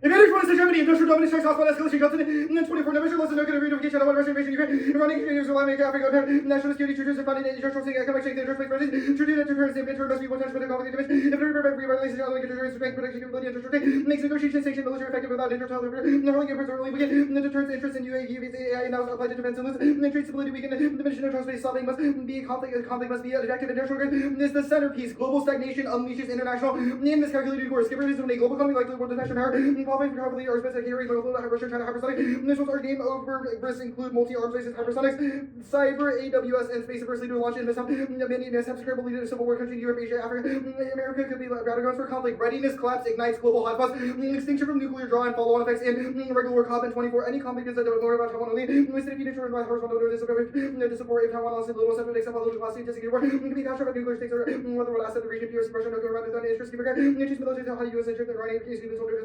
Advantage one is Germany, industrial domination, hostile escalation, continent, and then 24 division, less than no good reunification, of Russian invasion, Ukraine, Iranian extremism, Islamic Africa, national security, traditions, and funding, international economic change, the first place, tradition, and deterrence, the midterm must be one touch with a conflict division, if it prevent revitalization, like deterrence, strength, protection, capability, and deterrence, makes negotiation, sanction, military effective without international, not only efforts early weaken, the deterrence, interest in UAE, AI, now applied to defense and lose, and trade stability weaken, diminishing of trust space, solving must be conflict must be objective, industrial good, is the centerpiece, global stagnation unleashes international, and miscalculated course, give reason when a global economy like the world national power, qualifying for conflict, or specific theories, Russia, China, hypersonic, missiles are game over, risks include multi-arms races, hypersonics, cyber, AWS, and space adversity to launch and mishap, many mishaps, credible leader, civil war country, Europe, Asia, Africa, America could be battlegrounds for conflict, readiness collapse, ignites global hotspots, extinction from nuclear draw and follow-on effects, and regular war COP24, any conflict is that don't know about Taiwan only, with city determined by horizontal notice to support if Taiwan lost in little separate except little capacity to secure war, can be catastrophic nuclear states or whether will last at the region, PRC, Russia, nuclear around the interest, keep again, choose military to how US interest and Iranian case, soldiers,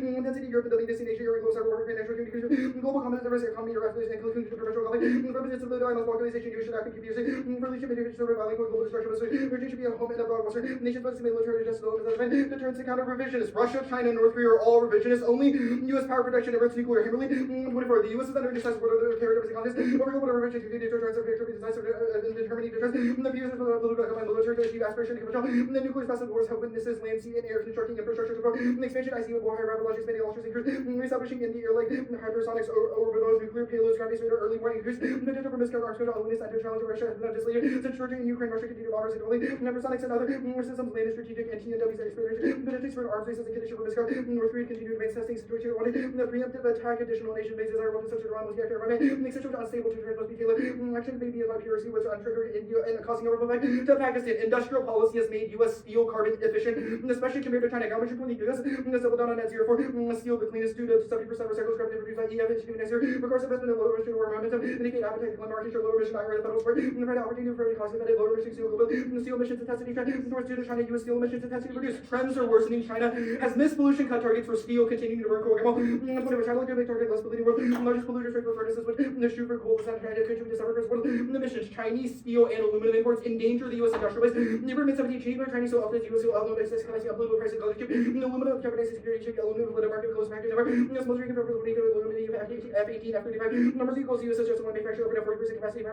intensity, Europe, and WDC nation, Europe, cyber war, financial communication, global competence, diversity, economy, revolution, and conclusion to professional conflict, represents the dialogue, localization, Jewish, and African community, religion, mediation, survey, violent, global destruction, region should be a home and abroad, Western nations, must be military, just deterrence and counter revisionists. Russia, China, and North Korea are all revisionists. Only U.S. power production averts nuclear hammerly. 24. The U.S. is under decisive order of the character of the contest. Over global revision, deterrence of victory, decisive determining deterrence. The views of the political combined military to achieve aspiration and control. The nuclear passive wars have witnesses land, sea, and air constructing infrastructure to the expansion, IC with warfare, rapid expanding launchers, reestablishing in the air like hypersonics, orbitals, nuclear payloads, gravity radar, early warning increase. The data from miscovered arms control, aluminous, and challenge Russia has not dislayed. Since Georgia and Ukraine, Russia continue bombers and only hypersonics and other systems, land strategic and TNWs experience. Benefits for arms bases and condition for miscovered. North Korea continue advanced testing situation wanted. The preemptive attack additional nation bases are weapons such as Iran was the active environment. Makes situation unstable to trade must be tailored. Action may be about PRC was untriggered India and causing a ripple effect to Pakistan. Industrial policy has made U.S. steel carbon efficient, especially compared to China. Government should the U.S. Settle down on net zero for steel, the cleanest due to 70% recycled scrap produced by EF and next year. Requires investment in lower emission war momentum, indicate appetite for market share, lower emission IRA, federal support, and provide opportunity for cost effective lower emission steel global steel emissions intensity trend towards due to China U.S. steel emissions intensity reduced. Trends are worsening. China has missed pollution cut targets for steel, continuing to burn coal. China will make target less polluting world. Largest polluters for furnaces, which the shoot for coal is not trying to contribute to 7% world emissions. Chinese steel and aluminum imports endanger the U.S. industrial base. Neighborhood 17 cheaper Chinese steel often U.S. steel aluminum excess capacity uploadable prices go cheap. Aluminum jeopardizes security cheap aluminum with a market close factory number. Smoldering compared with aluminum F18 F35 numbers equals U.S. just one manufacturer open at 40% capacity.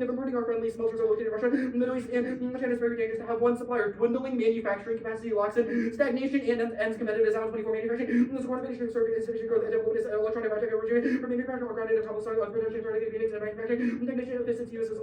Converting our friendly smelters are located in Russia, Middle East, and China is very dangerous to have one supplier. Dwindling manufacturing capacity locks in stagnation and ends competitive as 24 manufacturing. The support of industry serving insufficient growth and development is electronic biotech overjoyed for manufacturing or grounded on top of soil on production targeted units and manufacturing. Technician efficiency uses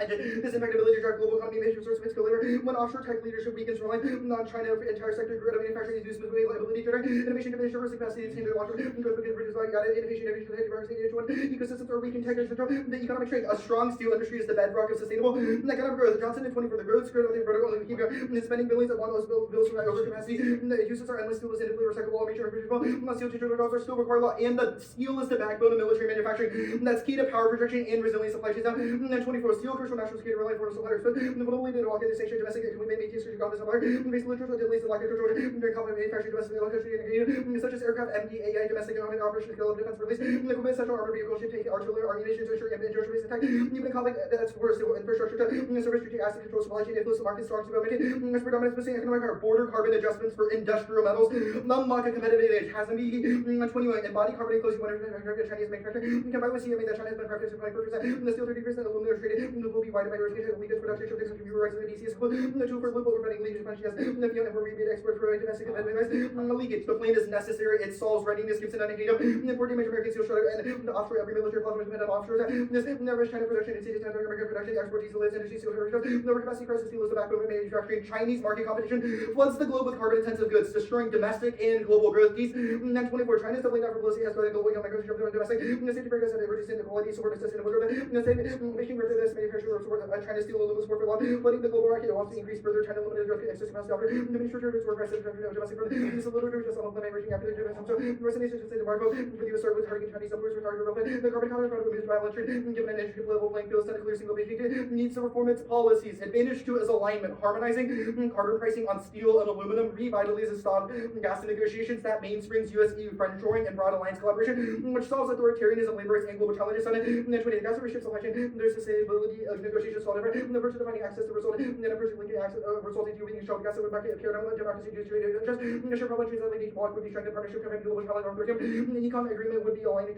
this impact ability to drive global economy major source of its labor. When offshore tech leadership weakens reliance on China, entire sector grid of manufacturing induced with liability to innovation, diminish diversity capacity, change the long-term growth because reduced value added, innovation, ecosystems are weak and tech control. The economic strength. A strong steel industry is the bedrock of sustainable economic growth. Johnson in 20 for the growth, skirt of the vertical, and keep spending billions of one of those bills from that overcapacity. The uses are endless. Steel is infinitely recyclable, all major steel to $200 still require law, and the steel is the backbone of military manufacturing. That's key to power projection and resilient supply chains. Now, 24 steel crucial national security reliance for suppliers, but the globally to walk in the station domestic we may make use of the supplier based literature that leads to lack of control during conflict manufacturing domestic electricity such as aircraft MDAI domestic economic operations skill of defense release the equipment central armored vehicle should take artillery ammunition to ensure industrial base attack even in conflict that's for civil infrastructure to service strategic asset control supply chain influence market strong to maintain as predominant missing economic power border carbon adjustments for industrial metals unlock a competitive advantage has to be 21 embody carbon closing one Chinese manufacturing combined with CMA that China has been practicing for 20% the steel 30% aluminum traded will be widened by leaders production show things computer rights and DC is the tool for loophole preventing leaders punches as the Fiona for rebate export for domestic competitive leakage. The plan is necessary. It solves readiness, gives an NATO, importing major American steel shuttle and offshore every military platform is dependent on offshore. This never China production and cities American production export diesel lives industry steel no capacity crisis steel is the backbone of manufacturing. Chinese market competition floods the globe with carbon intensive goods, destroying domestic and global growth. These 24 China's doubling out for policy has global economic growth from domestic safety breakers and reducing inequality support sustainable growth. Making greater this manufacturing support China's steel aluminum support for law, letting the global market wants to increase further. China limited growth excess capacity offer diminish returns work prices domestic growth. This is a little bit just on the emerging after the defense. So resonates to say the market for the US start with targeting Chinese numbers with target the carbon counter product is violent given an entry level playing field set a clear single page needs to reform its policies. Advantage to is alignment, harmonizing carbon pricing on steel and aluminum, revitalizes stop gas negotiations that mainsprings US EU friend shoring and broad alliance collaboration, which solves authoritarianism, labor rights, and global challenges on it. And then 20 gas ships supply chain, there's sustainability negotiations solved the person defining access to result in a person linking access resulting to being shown gas would market appear on democracy due to interest sure public translating block would be strengthened partnership company global challenge on the econ agreement would be aligned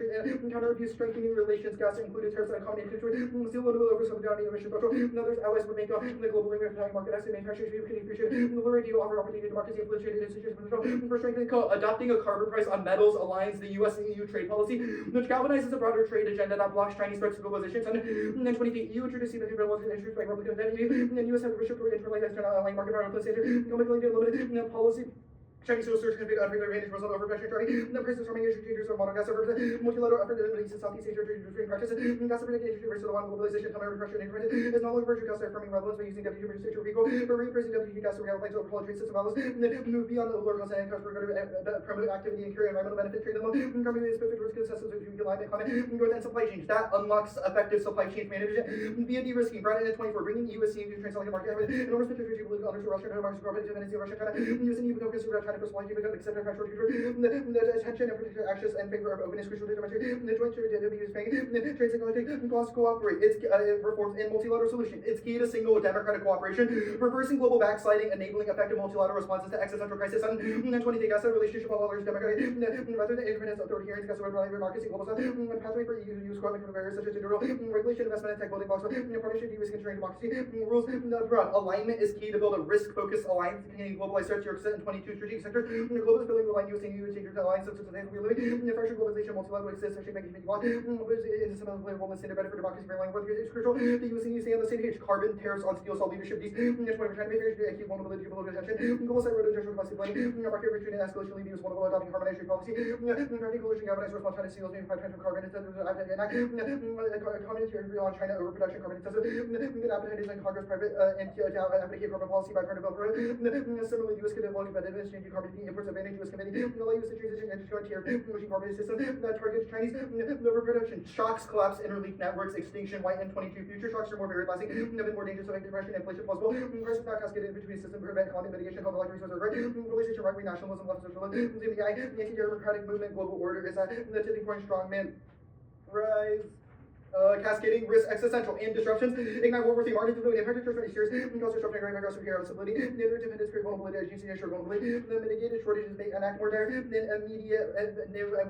counter abuse strengthening relations gas included tariffs and economy still little over some down emission threshold others allies would make up the global limit market access manufacturing the lower deal offer opportunity democracy inflation institutions for strengthening adopting a carbon price on metals aligns the US and EU trade policy which galvanizes a broader trade agenda that blocks Chinese threats to globalization and then 20 EU introducing the federal interest by Republican identity and US have restricted internalized external aligned market environmental standard limited policy Chinese fuel source can be unfair advantage result over fashion driving. The prices forming issue changes from modern gas servers, multilateral effort in the Middle East and Southeast Asia trade practices, gas supply industry versus the one globalization, counter repression and internet is no longer virtue gas affirming relevance by using WTO research vehicle for repricing WTO gas to realign to overhaul trade system values, move beyond the lower cost and cost regarding promote activity and carry environmental benefit trade level, coming with specific towards consensus between climate growth and supply chains. That unlocks effective supply chain management via de-risking. Brought in at 24, bringing US and EU to translate the market and over specific geopolitical unders to Russia, China, market dependency of Russia, China, US and EU become concerned about China for supply chain because the attention and particular actions and favor of openness, crucial data the joint trade trade technology plus cooperate. It's reforms and multilateral solution. It's key to signal democratic cooperation, reversing global backsliding, enabling effective multilateral responses to existential crisis. And 20 gas relationship with others, democratic rather than independence, authoritarian, gas democracy, global south, pathway for EU to use equipment from barriers such as digital regulation, investment, and tech building blocks, partnership, de-risk, ensuring democracy rules. Abroad, alignment is key to build a risk-focused alliance containing globalized threats. You're set in 22 strategic sectors. Global filling will align US and EU changes alliance such as sustainable living, fracture globalization, multilateral exists, actually making things one. Into some of the level standard benefit for democracy for line work is crucial. The US and EU stay on the same page. Carbon tariffs on steel, salt leadership. These we're trying to make sure keep vulnerability to political attention. Global side road industrial capacity planning. Market retreat and escalation leading US one of adopting harmonized trade policy. Driving coalition galvanized response China steals maybe 5 times from carbon instead of commentary on China overproduction carbon intensive. Good appetite is like Congress private and advocate carbon policy by part of similarly US can develop competitive exchange carbon imports advantage US committee. Allow US to transition and destroy tier pushing carbon system that targets Chinese overproduction. Shocks, collapse, interleak networks, extinction, white and 22 future shocks are more very lasting, been more dangerous, affect depression, inflation possible. Crisis not cascaded in between system, prevent climate mitigation, health, like resources, right? Relationship, right wing nationalism, left socialism, the anti-democratic movement, global order is at the tipping point, strong man rise. Cascading risk existential and disruptions ignite World War III market to impact for 20 years cause disruption great aggressive hero stability interdependence create vulnerability agency ensure vulnerability the mitigated shortages may enact more dire than immediate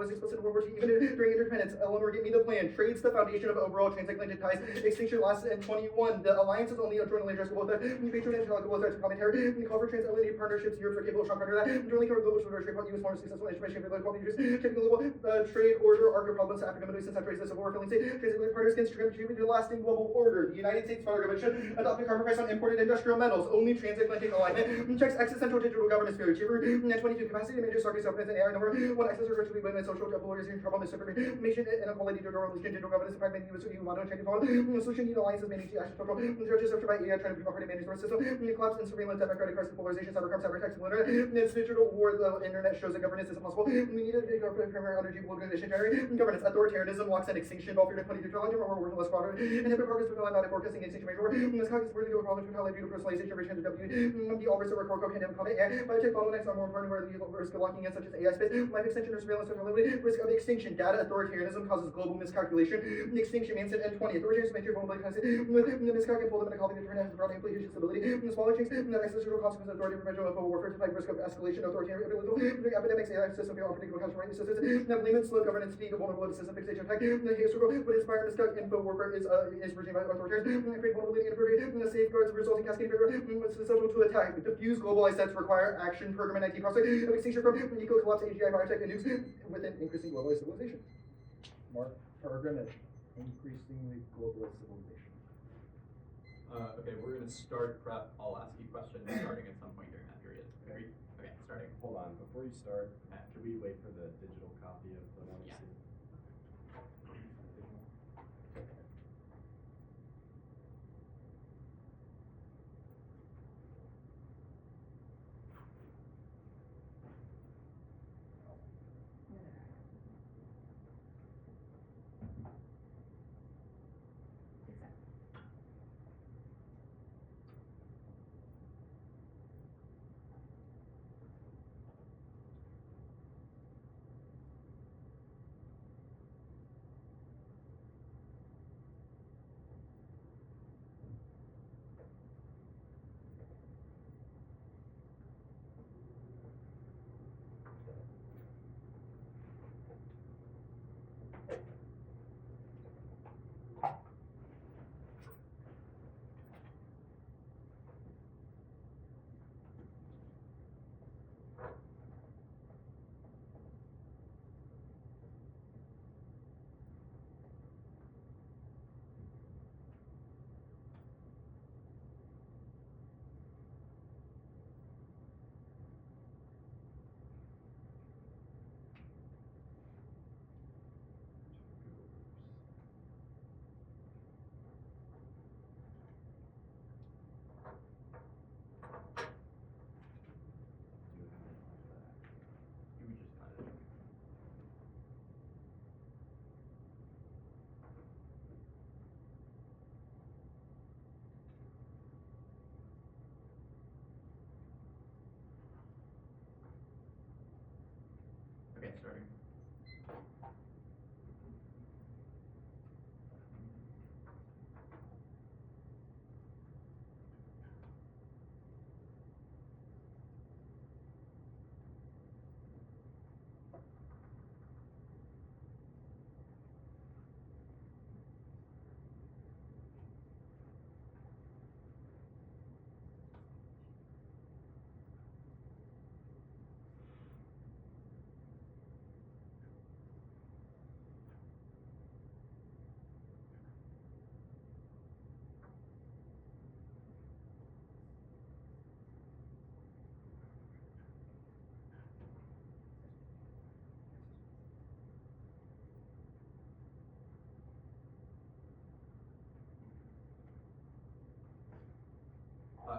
was explicit in World War II even during interdependence Eleanor give me the plan trades the foundation of overall transatlantic ties extinction lasts in 21 the alliance is only jointly address global threat patronage global threats commentary cover transatlantic partnerships Europe are capable of strong under that jointly cover global trade US more successful information for the global users checking global trade order argue problems Africa Middle East and Central Asia civil war filling state transatlantic partners can contribute to the lasting global order. The United States Federal Government should adopt a carbon price on imported industrial metals. Only transatlantic alignment checks existential digital governance failure. Cheaper 22 capacity to manage sarcasm self-defense and AI number one access to virtually women and social polarization trouble misinformation inequality digital governance fragmenting US EU modern training follow solution need alliances managing action control judges after by AI trying to be properly manage the system collapse and surveillance democratic crisis polarization cyber crimes cyber attacks internet it's digital war the internet shows that governance is impossible we need a primary energy globalization governance authoritarianism locks in extinction welfare to 22 trillion less quadrant, and if it progress with about forecasting extinction major work, this causes worthy to problems with how they do personalization, return to the all risk of record pandemic comment, and biotech bottlenecks are more important where the risk of locking in such as AI space, life extension or surveillance of limited risk of extinction, data authoritarianism causes global miscalculation, the extinction means and 20 authoritarianism makes your vulnerability with the miscalculation pull them in a copy determined has broad implication stability, the smaller change, the existential consequences of authority prevention of warfare to fight risk of escalation, authoritarianism, epidemics, AI system, unpredictable consumer systems, limits, slow governance, speed, vulnerability system, fixation, attack, the historical, what inspire miscalculation, info warfare is regime by authoritarians, create vulnerability and safeguards resulting cascading favor, susceptible to attack, diffuse globalized sets require action, program and IT prospect of extinction from eco collapse, AGI, biotech, and nukes within increasing globalized civilization. Mark program and increasingly globalized civilization. Okay, we're going to start prep. I'll ask you questions starting at some point during that period. Agreed? Okay, starting. Hold on, before you start, should we wait for the digital copy of the one? Yeah.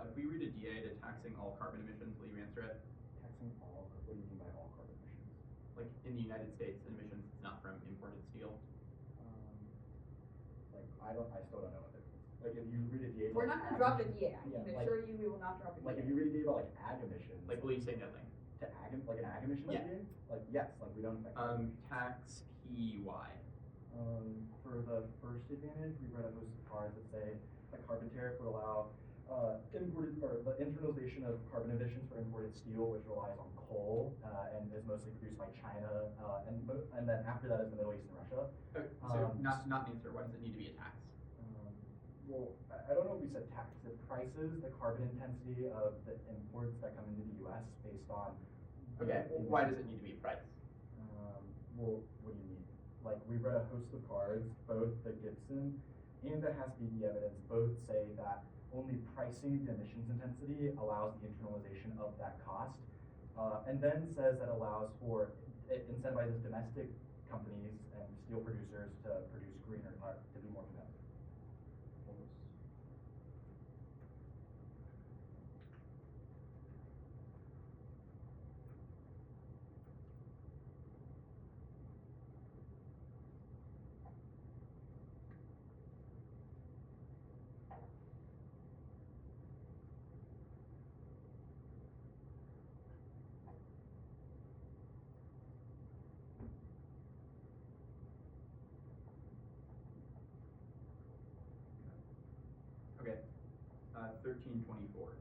If we read a DA to taxing all carbon emissions, will you answer it? Taxing all, what do you mean by all carbon emissions? Like in the United States, emissions not from imported steel. I still don't know what it is. Like if you read a DA. We're not gonna drop a DA. I can assure you we will not drop a DA. Like if you read a DA about like ag emissions. Like, will you say nothing? To ag, like an ag emission Yeah. DA? Like yes, like we don't affect Tax PY. For the first advantage, we read a host of cards that say the carbon tariff would allow imported or the internalization of carbon emissions for imported steel, which relies on coal and is mostly produced by China, and then after that is the Middle East and Russia. Okay, so not an answer. Why does it need to be a tax? Well, I don't know if we said tax. It prices the carbon intensity of the imports that come into the U.S. based on. Okay, well, why does it need to be a price? Well, what do you mean? Like we read a host of cards, both the Gibson and the Has-BD evidence both say that only pricing the emissions intensity allows the internalization of that cost, and then says that it incentivizes domestic companies and steel producers to produce greener, to be more competitive. Okay, 1324. Are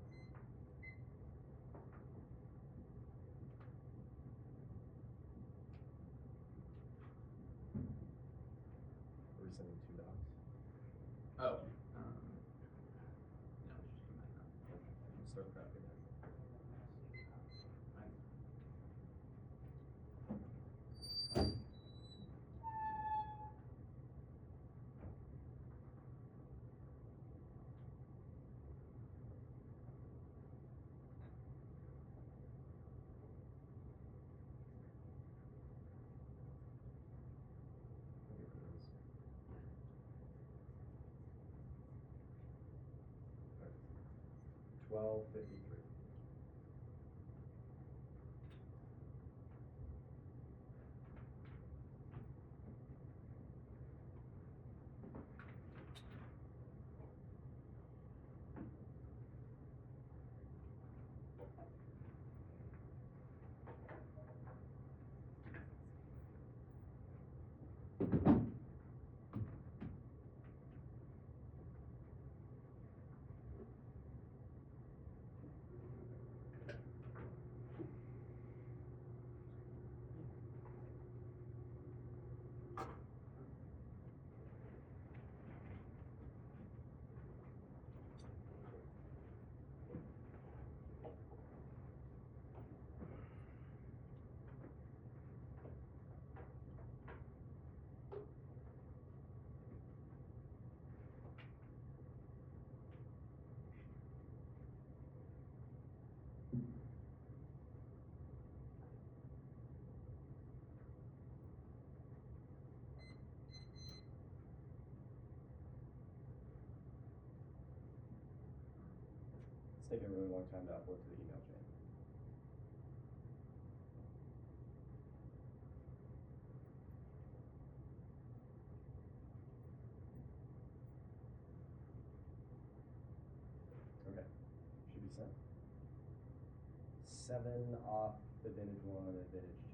we sending two docs? Oh, no, it's just a matter of. Start crafting it. $12.53. It's taking a really long time to upload to the email chain. Okay, should be sent. 7 off advantage 1, advantage 2.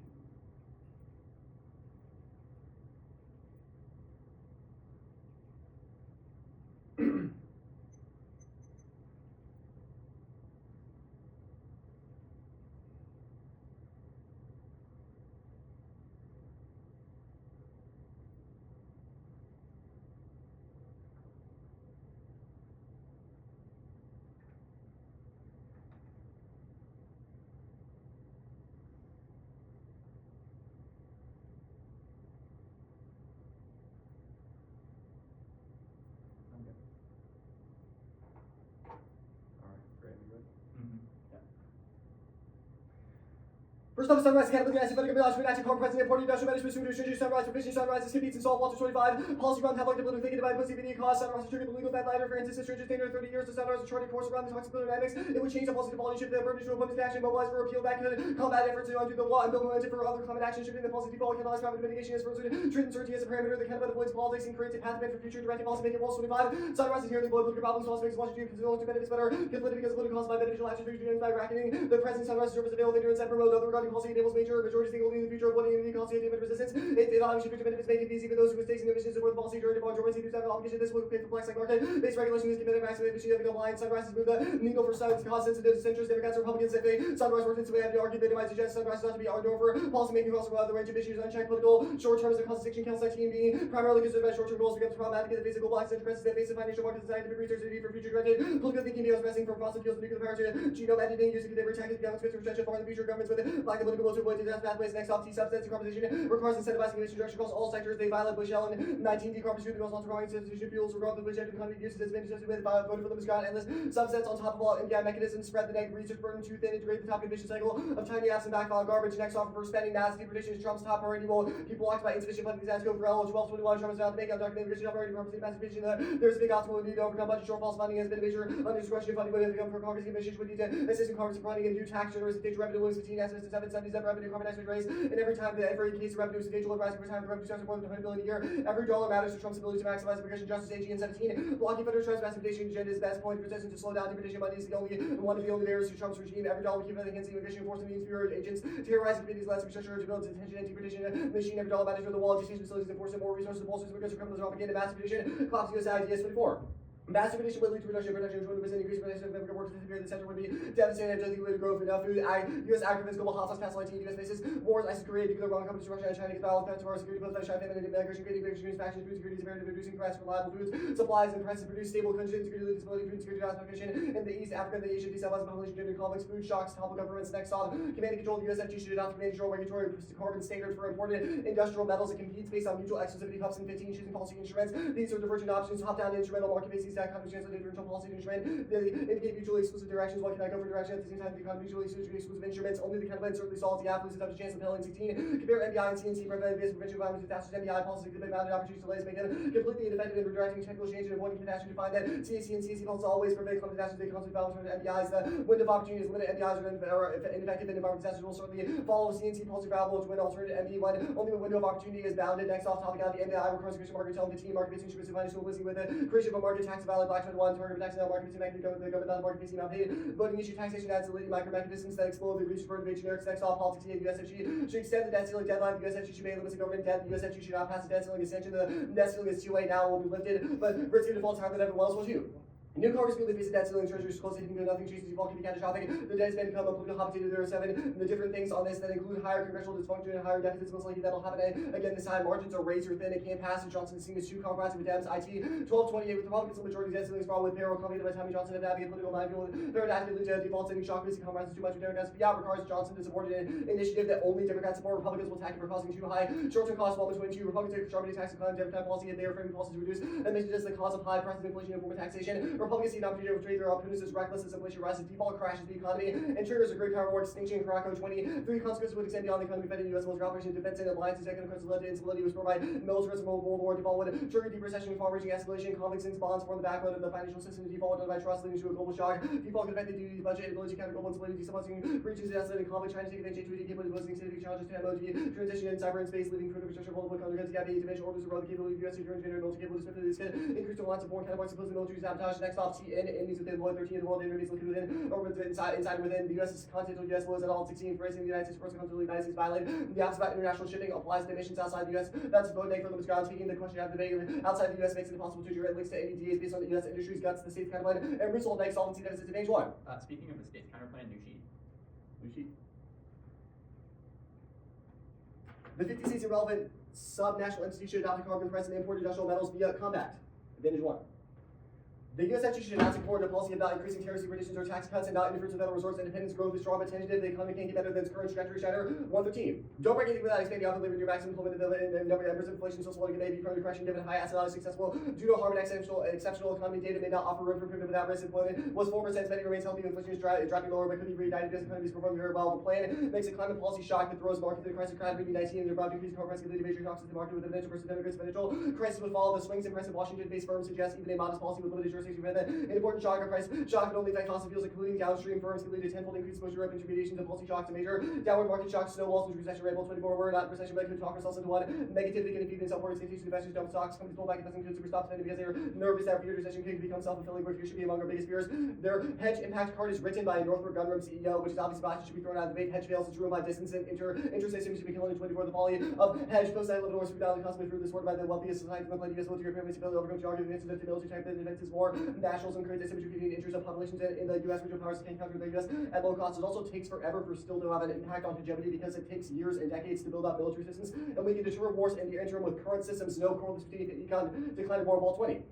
First off, sunrise, accountability, and synthetic ability, active carbon present, important industrial management, student, stringent, sunrise, provision, sunrises, competes, and salt, water 25, policy run, have ability, thinking about pussy, video cost, sunrise, trigger the legal fat ladder for instance, stringent, standard 30 years, the sunrise, charting course around the toxic dynamics, it would change the policy to policy shift, the burden to opponents to action, mobilize for appeal, back to combat efforts to undo the law, and build momentum for other climate action, shifting the policy default, catalyze rapid mitigation as further, treat uncertainty as a parameter, the kind of avoids politics, and creates a pathway for future directing policy, making walls 25, sunrise is here, the political problems, false makes Washington, because it benefits better, conflicted because political costs by beneficial actions, by bracketing, the present sunrise service available, ignorance, and promote other regarding policy enables majority single in the future of what in the policy of resistance. It allows you to benefits make it easy for those who mistakes and emissions of worth policy during the majority to have an obligation. This will create complex like market based regulation is committed maximum efficiency of compliance. Sunrise is move the needle for science, cause sensitive centers, Democrats, Republicans, if they sunrise works into way have to argue, they might suggest sunrise not to be argued over policy making also the range of issues unchecked political short terms of constitution council team being primarily concerned about short term goals becomes problematic in the face of global access to crisis that face of financial markets and scientific research and need for future directed political thinking deals pressing for fossil fuels and nuclear power to genome editing using contemporary tactics governments with retention for the future governments with black political will to avoid disaster pathways next off substance decarbonization requires incentivizing emission reduction across all sectors. They violate Bushell and 19 decarbonization goals on growing substitution fuels regardless of which economic uses has been associated with voted for them as gone endless subsets on top of all MPI mechanisms spread the negative research burden too thin integrate the top emission cycle of tiny apps and backlog garbage next offer for spending nasty predictions Trump's top priority will people walked by insufficient funding these go for L 1221 Trump is about to make out documented vision operating purposes massive vision there's a big optimal need to overcome budget shortfalls funding has been a major under discretionary funding would have become for Congress emissions would need to assist in Congress in running and new tax generous state revenue was 15 estimates to 777 revenue carbon tax raise and every time every case of revenue substantial rising every time the revenue starts more than $100 billion a year every dollar matters to Trump's ability to maximize immigration justice AG and 17 blocking federal Trump's massification agenda is the best point of resistance to slow down deportation money is the only one of the only barriers to Trump's regime every dollar we keep against the immigration enforcement means fewer agents terrorizing communities less infrastructure to build detention and deportation machine every dollar matters for the wall detention facilities enforcement more resources bolsters immigration criminals are up again massification collapse USI DS 24 massive addition would lead to reduction of production, 20% increase in production of immigrant workers in the sector would be devastating and doesn't grow for enough food. U.S. agriculture, global hotspots, past 19 U.S. bases, wars, ISIS, Korea, nuclear bomb companies, Russia, and China, get battle, threats to our security, both by China, famine, and migration, creating bigger security, factions, food security, imperative, reducing prices, reliable foods, supplies, and prices, produce stable countries, security, disability, food security, nutrition, in the East, Africa, and the Asia, destabilizing population, gender conflicts, food shocks, topple governments, next off, command and control, the USFG should adopt command and control regulatory carbon standards for imported industrial metals that competes based on mutual exclusivity hubs and 15 choosing policy instruments. These are divergent options, top-down instrumental market-based stack companies translate differential policy instrument. They indicate mutually exclusive directions. What can I go for direction at the same time? The economy mutually exclusive instruments. Only the kind of lens certainly solves the athletes have a chance of pelling 16. Compare MBI and CNC preventive prevention environments with disasters. MBI policy could be mounted opportunities delays make them completely ineffective in redirecting technical change and avoiding catastrophe. Find that CNC and CNC policies always prevent climate disasters. They constantly balance with MBIs. The window of opportunity is limited. MBIs are ineffective in environment disasters. Will certainly follow CNC policy available to win alternative MB one. Only the window of opportunity is bounded. Next off topic out the MBI requires creation market telling the team market based instruments and financial listing with the creation of a market tax valid black 21 target tax now market based the government market based amount paid voting issue taxation adds the micro mechanisms that explode the reach for debate generics next all politics the USFG should extend the debt ceiling deadline the USFG should be able to government debt the USFG should not pass the debt ceiling extension the debt ceiling is too late now will be lifted but risk of default time that everyone else will do. New Congress will face the debt ceiling treasuries closely hitting nothing changes default can be catastrophic. The debt has been become a political hobby. There are 7 the different things on this that include higher congressional dysfunction and higher deficits. Most likely that'll happen again this time. Margins are razor thin. It can't pass. And Johnson is seen as too compromising with Dems. IT 1228 with Republicans. The majority debt ceilings fall with payroll company by Tommy Johnson and navigate political minefield. Third actively to default saving shock risk compromises too much with Democrats. Beyond requires Johnson to support an initiative that only Democrats support. Republicans will attack it for causing too high short-term costs while between 2 Republicans take sharply tax and Democrat policy if they are framing policies to reduce emissions as the cause of high prices of inflation and form taxation. Republicans see an opportunity to trade their opportunities as reckless as inflation rises, default crashes the economy, and triggers a great power war distinction. Caraco 23 consequences would extend beyond the economy, defending U.S. military operation, defense and alliances. Economic consequences led to instability, was provide militarism, World War, default would trigger deep recession, far-reaching escalation, conflicts and bonds form the backbone of the financial system. Default would by trust, leading to a global shock. Default could affect the duty, budget, ability to counter global instability, destabilizing breaches, escalating conflict, China taking advantage of the capability of posing significant challenges to MOD, transition in cyber and space, leaving critical infrastructure vulnerable countries against the dimensional orders around the capability of U.S. security and military capabilities, increase the alliance of foreign counterparts, supposed military sabotage. Next off, TN enemies within the 13 of the world, enemies located within, or inside within the U.S. continental U.S. laws at all 16, embracing the United States, first continental United States violated. The opposite about international shipping applies to emissions outside the U.S. That's vote nay for them. Ground taking the question out of debate outside the U.S. makes it impossible to direct links to any DAs based on the U.S. industry's guts, the state's counterplan, and result next solvency deficits in page 1. Speaking of the state's counterplan, new sheet. New sheet. The 50 states irrelevant sub-national entity should adopt a carbon price and import industrial metals via compact. Advantage 1. The U.S. administration should not support a policy of not increasing tariffs, superstitions, or tax cuts and not interference with federal resource independence growth is strong but tentative. The economy can't get better than its current trajectory. Shatter 113. Don't break anything without expanding out the labor new maximum employment and number of members of inflation so slow it may be prone to correction given high asset value successful due to harm and exceptional economy data may not offer room for improvement without risk. Employment was 4%, spending remains healthy, inflation is dropping lower but could be reignited because the economy is performing very well. The plan makes a climate policy shock that throws market to the crisis crowd of 19 and about increasing core price can lead to major shocks to the market with the potential for significant financial crisis would follow. The swings in price of Washington-based firms suggest even a modest policy with limited jurisdiction prevent an important shock or price shock can only affect fossil fuels, including downstream firms, can lead to tenfold increased exposure of intermediation to policy shocks. A major downward market shock snowballs into recession. Red Bull 24. We're not in recession, but could talk ourselves into one. Negativity can impede upward expectations. Investors dump stocks. Companies pull back investing. Consumer stop spending because they're nervous that fear recession can become self-fulfilling. Where fear should be among our biggest fears. Their hedge impact card is written by a Northrop Gunrum CEO, which is obviously biased. Should be thrown out of the debate. Hedge fails. It's ruined by distance and intersystems should be killing in 24. The folly of hedge post 9/11 wars down constantly through this word by the wealthiest society. The plenty of US military families ability to overcome the argument of the military type that advances war nationals and creates asymmetry between the interests of populations in the U.S. regional powers can counter the U.S. at low cost. It also takes forever for still to have an impact on hegemony because it takes years and decades to build up military systems, and we can deter wars in the interim with current systems. No correlation between econ decline of war ball 20.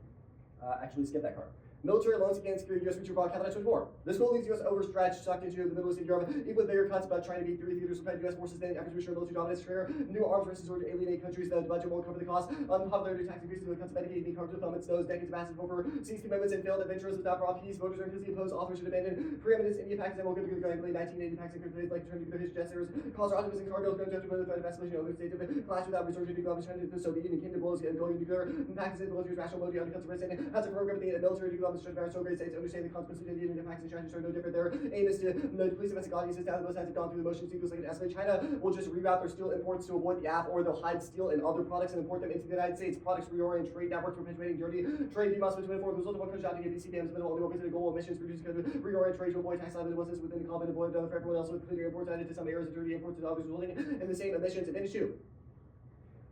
Actually, skip that card. Military loans against secure U.S. future abroad capital war. This goal leaves U.S. overstretched, sucked into the Middle East and Europe, even with bigger cuts, but trying to beat 3 theaters with U.S. forces then after ensure military dominance, career, new arms races or to alienate countries. The budget won't cover the cost. Unpopularity tax increases with cuts of Medicaid being carved with thumb its nose, decades of massive overseas commitments and failed adventures without raw peace. Voters are increasingly opposed, authors should abandon preeminence. India, Pakistan will go to 1980 Pakistan countries like turn to their history jetsers, cause optimism in Cargill, going to the threat of escalation of other states of clash without resorting to global China, the Soviet Union, Kingdom blows and going nuclear. Pakistan military's rational mode undercuts the risk and has a program with the military to global strength of our so great states understand the consequences of the Indian and Pakistan strategies are no different. Their aim is to police domestic audiences down both sides have gone through the motions. Seems like an escalate. China will just reroute their steel imports to avoid the app, or they'll hide steel and other products and import them into the United States. Products reorient trade networks perpetuating dirty trade demands between the result of one country adopting BC dams minimal only the goal of emissions reduced because reorient trade to avoid tax liabilities within the common avoid for everyone else with cleaner imports added to some areas of dirty imports and others resulting in the same emissions. Advantage 2.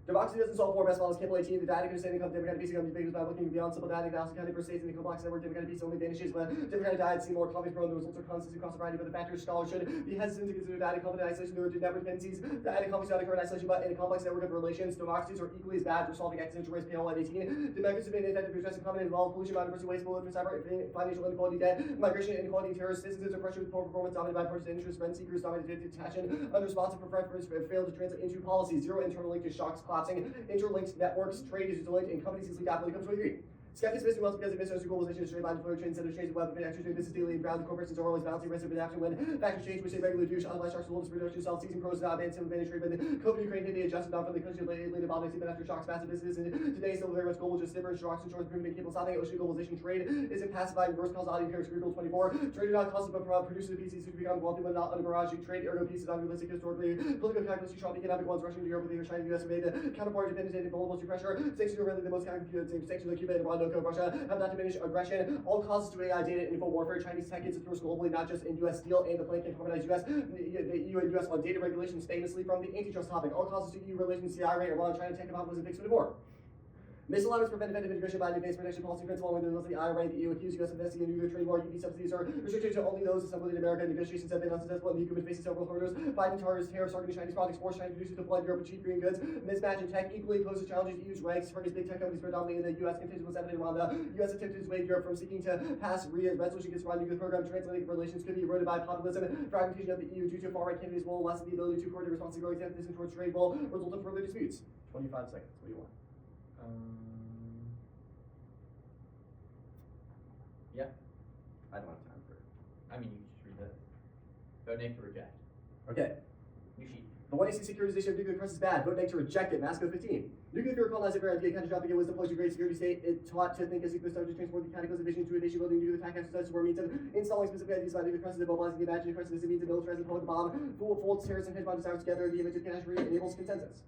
Democracy doesn't solve war best models. Capable 18. The data understanding of democratic peace becomes ubiquitous by looking beyond simple data analysis accounting for states in the complex network. Democratic peace only vanishes when democratic diet seem more conflict prone. The results are constant across a variety of other factors. Scholars should be hesitant to consider data conflict in isolation. There are network dependencies. Data conflicts not occur in isolation, but in a complex network of relations. Democracies are equally as bad for solving existential risk. PL at 18. Democracy has been effective for addressing common involved pollution, biodiversity, waste, political, cyber, financial inequality, debt, migration, inequality, terrorist citizens are pressured with poor performance dominated by partisan interests, rent seekers dominated detachment, unresponsive for preference, failed to translate into policy. Zero internal link to shocks collapsing. Interlinked networks, trade is interlinked, and companies easily adapt when it comes to agree. Skeptics miss well because it misses globalization is straight line flow trade instead of trades web actors doing business daily and ground corporations are always balancing risk of adaptation when factors change, which they regularly do. Otherwise, sharks will production self seizing pros not advanced in advantage trade when the COVID Ukraine hit the adjusted down from the country later about even after shocks massive business and today still very much global just different shocks and shorts proving capable stopping ocean globalization trade isn't pacified reverse causality empirics Rebuttal 24. Trade is not causes but produces the PCs to become wealthy when not under barrage. Trade ergo peace is unrealistic historically. Political calculus strong economic ones rushing to Europe with the China US made the counterpart dependent and vulnerable to pressure. Sanctions are really the most calculated sanctions like Cuba and Rwanda, Russia have not diminish aggression. All causes to AI data and info warfare. Chinese tech gets enforced globally, not just in U.S. steel, and the plan can harmonize U.S. The EU and U.S. on data regulations famously from the antitrust topic. All causes to EU relations, CIA, Iran, China tech monopolies and fixed war. Misalignments prevent effective integration by the advanced protection policy principle when the IRA, the EU accuse U.S. of investing in nuclear trade war. UP subsidies are restricted to only those assembled in America. Negotiations have been unsuccessful, and the EU faces several hurdles. Biden targets tariffs targeting Chinese products, force China producers to flood Europe with cheap green goods. Mismatch in tech equally poses challenges. EU's ranks targets big tech companies predominantly in the U.S. Contingent was evident around the U.S. attempt to dissuade Europe from seeking to pass resolution against Iran nuclear program. Transatlantic relations could be eroded by populism. Fragmentation of the EU due to far-right candidates will lessen the ability to coordinate response to growing temptation towards trade will result in further disputes. 25 seconds. What do you want? Yeah. I don't have time for it. I mean, you can just read that. Vote nay to reject. Okay. New sheet. The 1AC securitization of nuclear press is bad. Vote nay to reject it. Masco 15. Nuclear fear colonized every idea. Catastrophic it was deployed to great security state. It taught to think as nuclear started to transform the cataclysm vision to a nation building nuclear attack exercises were means of installing specific ideas about nuclear presses and mobilizing the imaginary presses as a means of militarizing the public bomb. Fool folds terrorists and hedge fund desires together. The image of catastrophe enables consensus.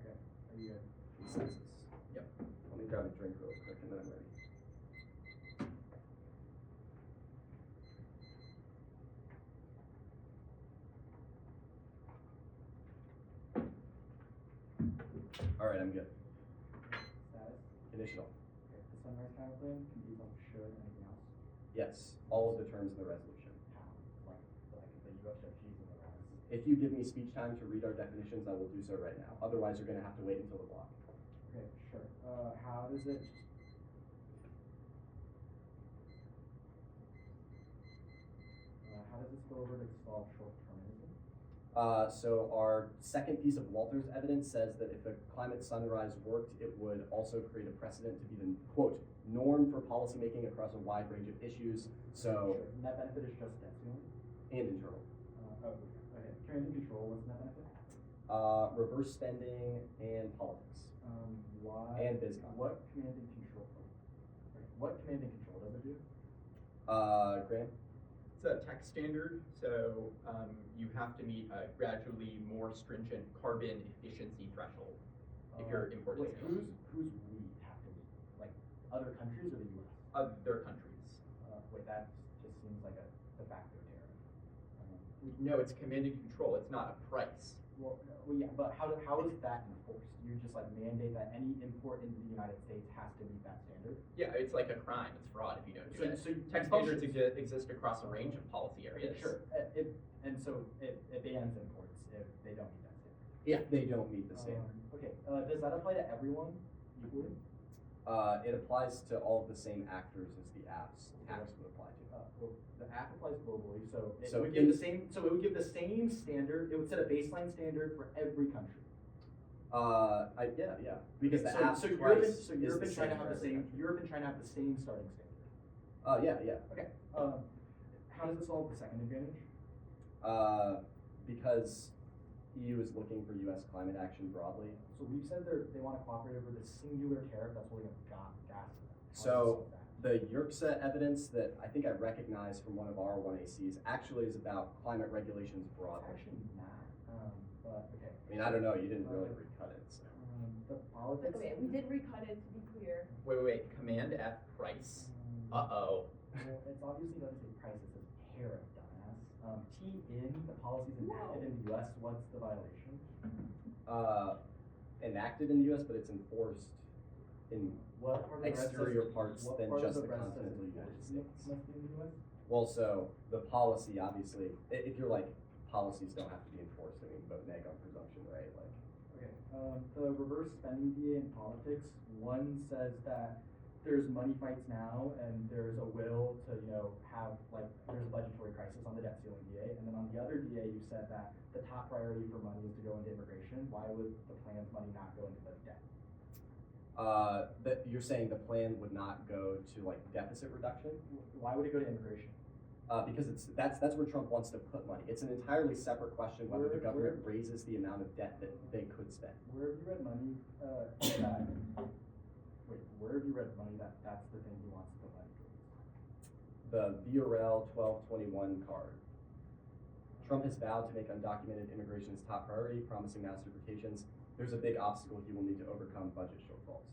Okay. Are you good? Consensus. Yep. Let me grab a drink real quick and then I'm ready. Alright, I'm good. Status? Conditional. Okay. The sunrise counterclaim can be from should anything else? Yes. All of the terms in the resolution. How? Like the U.S. judges and the rest. If you give me speech time to read our definitions, I will do so right now. Otherwise, you're going to have to wait until the block. Okay, sure. How does it does this go over to solve short-termism? So our second piece of Walter's evidence says that if a climate sunrise worked, it would also create a precedent to be the, quote, norm for policymaking across a wide range of issues. So, sure. Net benefit is just debt ceiling? And internal. Okay. Command and control, what's net benefit? Reverse spending and politics. Why? And biz conduct. What command and control? What command and control does it do? Graham? It's a tech standard, so you have to meet a gradually more stringent carbon efficiency threshold if you're importing Wait, steel. who's we have to meet? Like other countries or the U.S.? Other countries. Wait, that just seems like a de facto tariff. No, it's command and control. It's not a price. Well, yeah, but how is that enforced? You just like mandate that any import into the United States has to meet that standard? Yeah, it's like a crime. It's fraud if you don't do So- it. so Tech standards exist across a range of policy areas. Sure. And so it bans imports if they don't meet that standard. Yeah, they don't meet the standard. Okay. Does that apply to everyone equally? It applies to all of the same actors as the app's tax would apply to. Well, the app applies globally, so it So would give in- the same. So it would give the same standard. It would set a baseline standard for every country. Yeah, because the app's Europe price and Europe is and China the have the same. same. Europe and China have the same starting standard. Yeah. Okay. How does it solve the second advantage? Because EU is looking for U.S. climate action broadly. So we've said they want to cooperate over the singular tariff that's holding up gas. How does it So solve that? the Yerksa evidence that I think I recognized from one of our 1ACs actually is about climate regulations It's broadly. actually not. But okay. I mean, I don't know, you didn't really recut it, so. The politics. Okay, we did recut it to be clear. Wait. Command at price. Uh-oh. Well, it's obviously doesn't say price, it says tariff, dumbass. T in, the policies enacted in the US, what's the violation? Enacted in the U.S., but it's enforced in What part of the rest exterior says- parts what than part of just the rest says continental United enforced States. must be in the US? Well, so the policy, obviously, if you're like, policies don't have to be enforced, I mean, vote neg on presumption, right? Like, Okay, the reverse spending DA in politics, one says that there's money fights now and there's a will to, have there's a budgetary crisis on the debt ceiling DA. And then on the other DA, you said that the top priority for money is to go into immigration. Why would the plan's money not go into the debt? that you're saying the plan would not go to like deficit reduction? Why would it go to immigration? Because that's where Trump wants to put money. It's an entirely separate question whether the government raises the amount of debt that they could spend. Where have you read money where have you read money that's the thing he wants to put money towards? The VRL 1221 card. Trump has vowed to make undocumented immigration his top priority, promising mass deportations. There's a big obstacle he will need to overcome: budget shortfalls.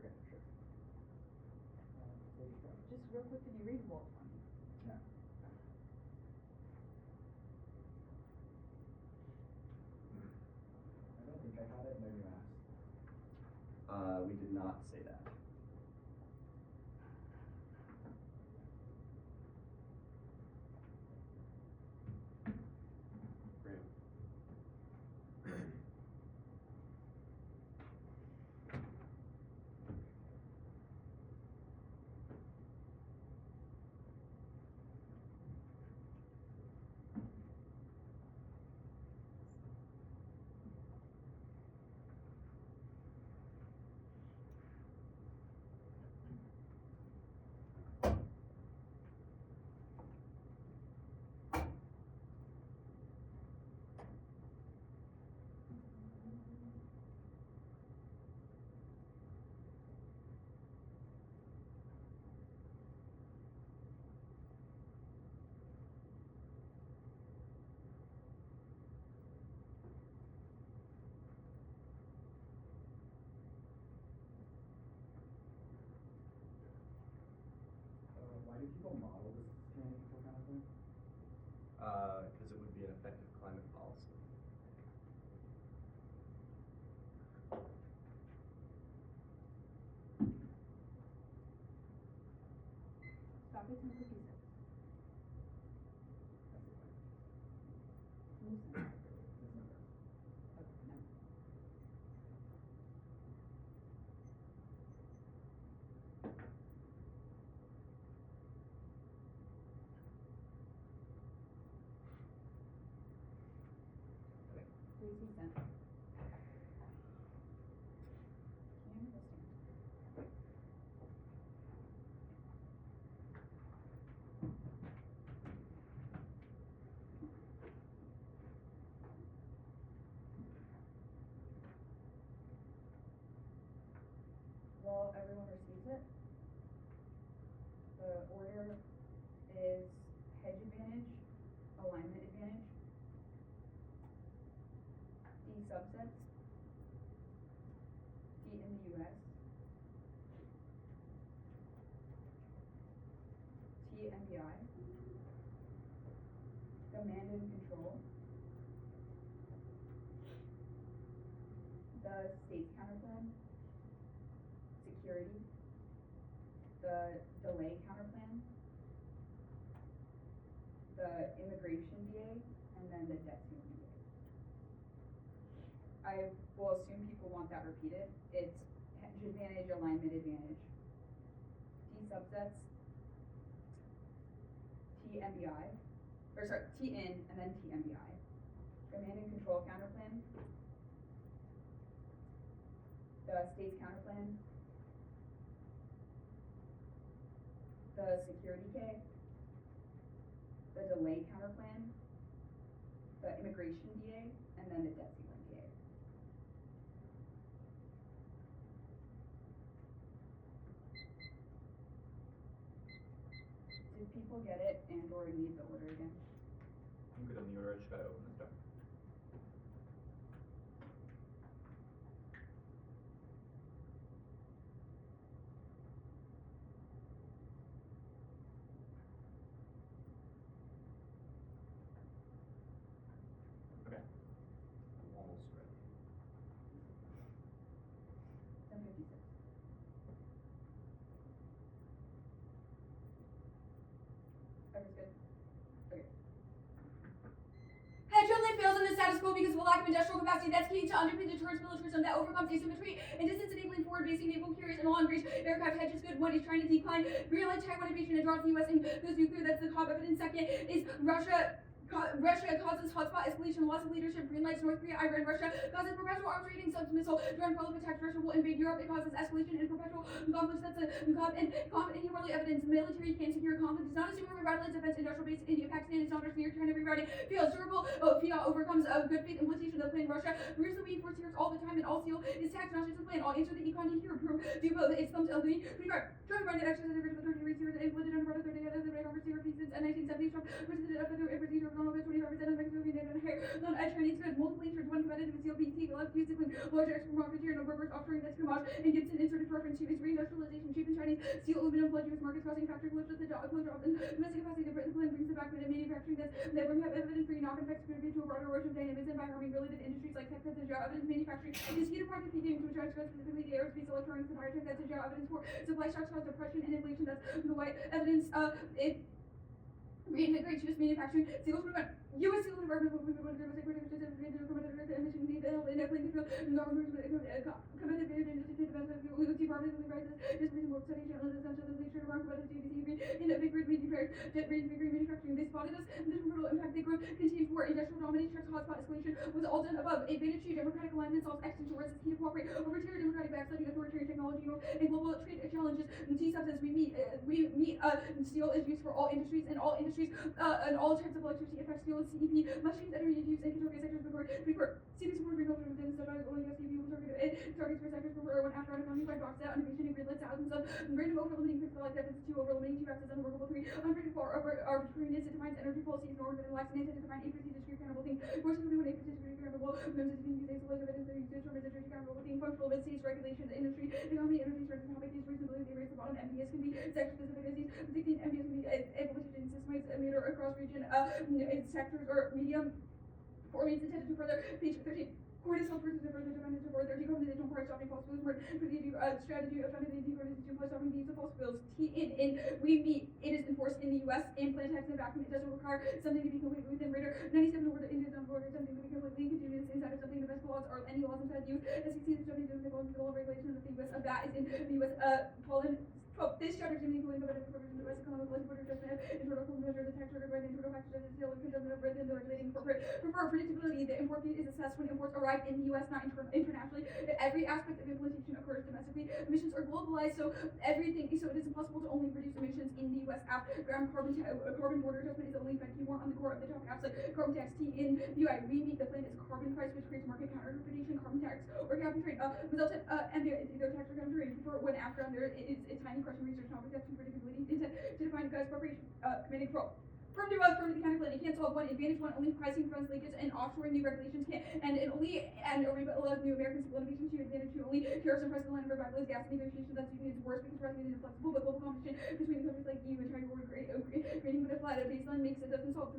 Okay, sure. Just real quick, did you read Walt? No. I don't think I had it. No, you asked. We did not say that. Great. Why do people model this kind of thing? Because it would be an effective climate policy. Stop it and cookies. cents. Well, everyone receives it. The order is hedge advantage, alignment advantage, D subsets, D in the US, T MPI, command and control, the state's counterplan, security, the delay counterplan, the immigration DA, and then the debt ceiling DA. I will assume people want that repeated. It's hedge advantage, alignment advantage, T subsets, T MBI, or sorry, T in and then T MBI. Command and control counterplan, the state's counterplan, the security K, the delay counterplan, the immigration DA, and then the debt ceiling DA. Did people get it and or need the order again? I'm good on the order, I just gotta open this doc. Okay. I'm almost ready. 10:56. Everyone's good? Okay. Hedge only fails in the status quo because of a lack of industrial capacity that's key to underpin deterrence militarism that overcomes asymmetry and distance enabling forward-facing naval carriers and long-range aircraft. Hedge is good. One is trying to decline. Greenland Taiwan invasion and drops the U.S. and goes nuclear. That's the COP evidence. Second is Russia causes hotspot escalation, loss of leadership, green lights, North Korea, Iran, Russia causes perpetual arms raiding, submissile, drone prolif attacks, Russia will invade Europe, it causes escalation and perpetual conflicts, that's a COP and inhumanly evidence, military can secure conflict, does not assume a revitalized defense industrial base, India, Pakistan is not near China rewriting, feels durable, FIA overcomes a good faith implementation of the plan, Russia, rears the weak force here all the time, and all seal is tax, not just a plan, all answer the econ to here, do both, it's thumbs LD, joint branded exercise of the 30 receivers, implemented under 30 out of the record receiver pieces, and 1970s from president of the procedure of normal 25% of Chinese goods, multiple insurance, one competitive with CLPT, left musically, large export market here, no brokers offering that's Kamaj, and Gibson inserted preference, cheap reindustrialization, cheap in Chinese, steel, aluminum, blood, US markets, crossing factory, lift at the closure of the domestic capacity, the Britain plan brings the back with manufacturing that's, that we have evidence for knock effects contribute to a broader erosion of dynamism by harming related industries like Texas and evidence manufacturing, is heated part of feeding to a charge specifically the aerospace, electronics, and higher tech, that's evidence for supply shocks cause depression and inflation, that's the white evidence, it reintegrates U.S. manufacturing, seals from U.S. Steel Department of Women, they spotted us, and this brutal impact they grew, continued war, industrial domination, hotspot escalation, was all done above, advantage to democratic alignment, solves extension towards key to cooperate, over tier democratic backsliding, authoritarian technology, and global trade challenges, and T-substance we meet, steel is used for all industries, and all industries, and all types of electricity affect steel and CEP, machines that are used in target sectors before, CP support green over within the only SCP will targets for sectors before when after economy by box out, innovation and grid lit thousands of random over limiting pixel like evidence 2 over limiting 2 axis unworkable 3, unpredictable arbitrariness, it defines energy policies, nor within lacks an intent to define agency discrete accountable thing, more simply when agency discrete accountable, members of the use like evidence that determines the accountable thing, functional with states, regulation, the industry, economy, energy, certain topic is reasonably the rates of bottom, MPS can be sector specific as these, 16 MPS can be implemented in systems, emitter across region, in sectors or medium, or means intended to further, page 13. Court is held for the further defendant to further decarbonization for stopping fossil fuels, for the strategy of funding the decarbonization by stopping the use of fossil fuels. In we meet, it is enforced in the US and plant tax in the vacuum. It doesn't require something to be completely within radar. 97 over the Indians on board, something to be completely continuous inside of something. The best laws are any laws inside the US. As 16 is something to the laws of regulation of the US of that is in the US Poland. This chapter is unique to the provision of the US economic life border adjustment, internal measure, the tax order, right, internal factors, the sale, adjustment of rent, and the regulating for prefer predictability. The import fee is assessed when imports arrive in the U.S., not internationally. Every aspect of implementation occurs domestically. Emissions are globalized, so so it is impossible to only reduce emissions in the U.S. Carbon border adjustment is only effective more on the core of the top apps like carbon tax T in the UI. We meet the plan is carbon price, which creates market counter-interpretation. Carbon tax or cap and trade results in either tax or cap and trade for when after on there is a tiny question research topic that's predictability intent to define guys preparation committee control. From the counterplan, it can't solve one advantage, one only pricing prevents leakage and offshoring new regulations can't, and a rebuttal of new American civil innovation to advantage to only tariffs and price alignment revitalize gas negotiations that's using is worse because pricing is inflexible, but global competition between countries like EU and China were creating but a flat baseline makes it doesn't solve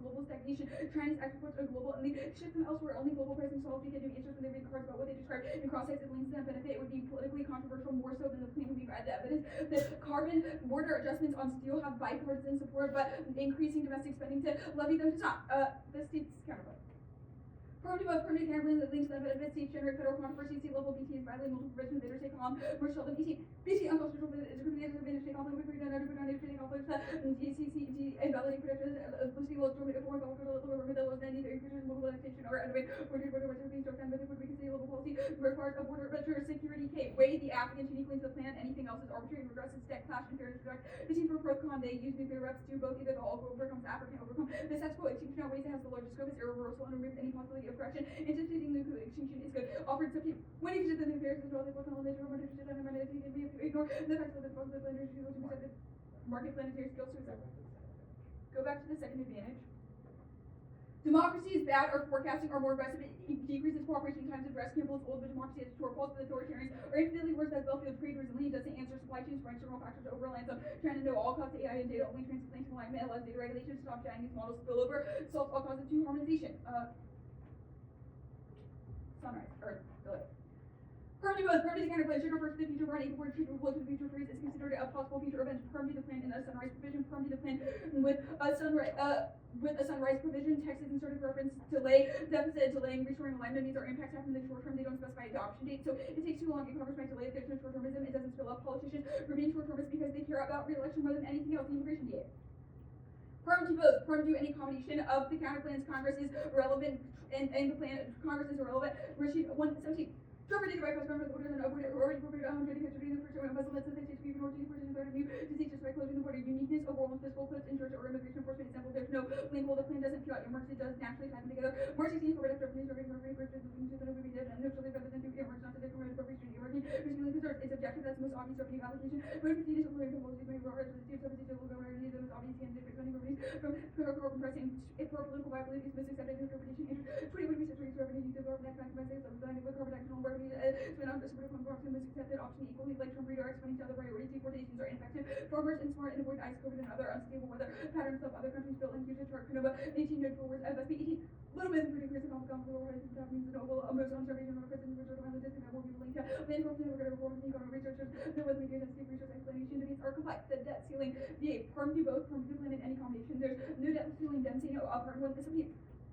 global stagnation. China's exports are global and they ship them elsewhere. Only global pricing solves because new answers when they read cards about what they describe in cross-sected links to benefit. It would be politically controversial more so than the claim we read the evidence. The carbon border adjustments on steel have bipartisan support, but increasing domestic spending to levy them to stop. The state's counterpoint. Permanent counterplans that links to the benefit states generate federal controversy. State level BT is violating multiple provisions. Bidders take on Marshall the BT unconstitutional discrimination advantage take on with freedom under put on trading conflicts DCCG invalidating protections listing laws to foreign government that was then either increases mobile annexation or anyway border being struck down but it would be considered local policy requires a border security K. Weigh the applicants uniquely into the plan. Anything else is arbitrary and regressive stack clash and fairness direct. The team for pro con they use nuclear reps to both either the all overcomes African overcome. This has quote extinction outweighs it has the largest scope is irreversible and removes any possibility of correction. Anticipating nuclear extinction is good. Offered so few. When you visit the nuclear system, they will tell them that you're more interested in the if you ignore the fact that the possible planners use to accept market planetary skills to accept. Go back to the second advantage. Democracy is bad or forecasting are more aggressive. It decreases cooperation times address Campbell's old but democracy is shortfalls to the authoritarians or infinitely worse that Belfield trade resiliently doesn't answer supply chains for external factors over land. So trying to know all costs AI and data only transatlantic alignment allows data regulation to stop Chinese models spill over, solves all causes to harmonization. Sunrise or delay. Permanent counterplay should refer to the future running before treatment will to the future freeze is considered a possible future event. Permanent the plan in a sunrise provision. Permanent the plan with a sunrise provision. Text is inserted for reference delay deficit delaying restoring alignment means our impacts happen in the short term. They don't specify adoption date, so it takes too long. It covers my delay. There's no short termism. It doesn't spill up. Politicians remain short termists because they care about re-election more than anything else. The immigration DA. Perm to both. Perm to any combination of the counterplans. Congress is relevant and the plan Congress is irrelevant. Rashid 117. Interpreted by Press Conference orders and already prepared 100 history in the first term of embezzlement since they take even more to the third of new disease just by closing the border. Uniqueness of world fiscal puts in church or immigration enforcement example. There's no link. The plan doesn't feel out earmarks. It does naturally tie them together. March 16th, for after police survey for free versus to the movie did and neutral rather than do earmarks not to the committed appropriation earmarking. Basically conserved its objective that's the most obvious revenue allocation. But if it's needed to policies may roar as the state subsidy to local revenue the most obvious and different funding revenues from federal pricing if for political viability is misaccepted interpretation. 20 would be such revenue use of government maximizing some design with carbon action revenue spent on this political conformity misaccepted option equally like Trump redirects money to other priorities. Deportations are ineffective. Farmers and smart and avoid ice COVID and other unstable weather patterns of other countries built into the chart. Canova 18 note forwards FSB 18. Little bit including Chris and Confidential Organization Staff means the noble most observation of President Richard around the district that will be linked to land confident we're going to reform and think on researchers. There was media sensitive research explanation debates are complex. The debt ceiling VA perm to both perm to plan in any combination. There's no debt ceiling density no part one this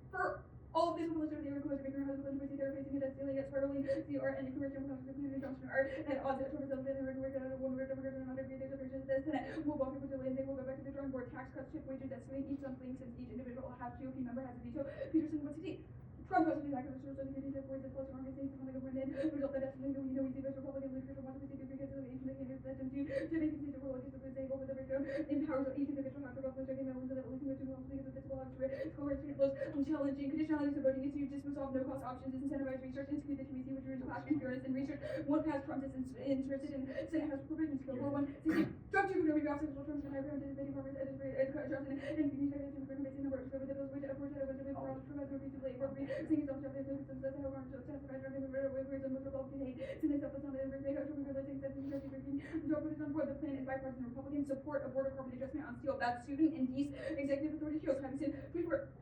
for all of this will illustrate the request to make her husband with their facing a debt ceiling at Spartling, CR, and commercial constitution and Johnson are and odds at total self and work out of one word and another great expressions this and we'll walk into the lane, they will go back to the drawing board, tax cuts, shift wages, debt ceiling, each something since each individual will have to, if member has a veto. Peterson 160. Trump was to be back in the source of the to avoid the plus or things from the government result that definitely we know we see those Republican leaders want to take it because of the ancient candidates that do to make it the world is the same over the breakdown empowers each individual have to go for taking that one so that we can go to the physical challenging conditionalities of voting is to dismiss all no cost options disincentivize research institute the committee which is clash concurrence and research one past Trump is interested in Senate has provisions skill 4-1-60 Trump 2 no rebounds and Trump and higher ground debating farmers and Johnson and the basic number of the bills which approach that was for all Trump has repeatedly saying it's also systems that have harmed to testify driving the railway where the most Republican hate since itself is not every day of realizing that the Trump is on board the plan is bipartisan Republican support of border carbon adjustment on steel bad student and these executive authority heroes having said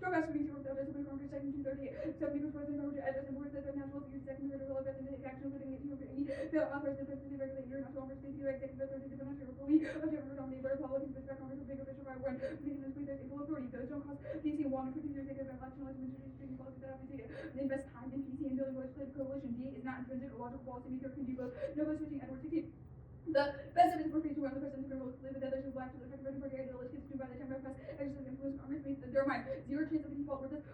Trump has to work out as a Congress second 238 70 was president over to address and board that the national future second to relevant and take action putting it to the authorized the president regulate your national office to executive authority to financial republic of the nominated by politics with Congress of big official by one meeting this week there's equal authority those don't cause PC one for future executive election administration policy that have to take invest time in PC and building legislative coalition. D is not intrinsic or logical policy maker can do both. No vote switching Edward 16. The best of his appropriate to run the president criminals live with others who black to the effect of voting for gay ideologies consumed by the time of press exercise influence Congress means that their mind zero chance of a default with this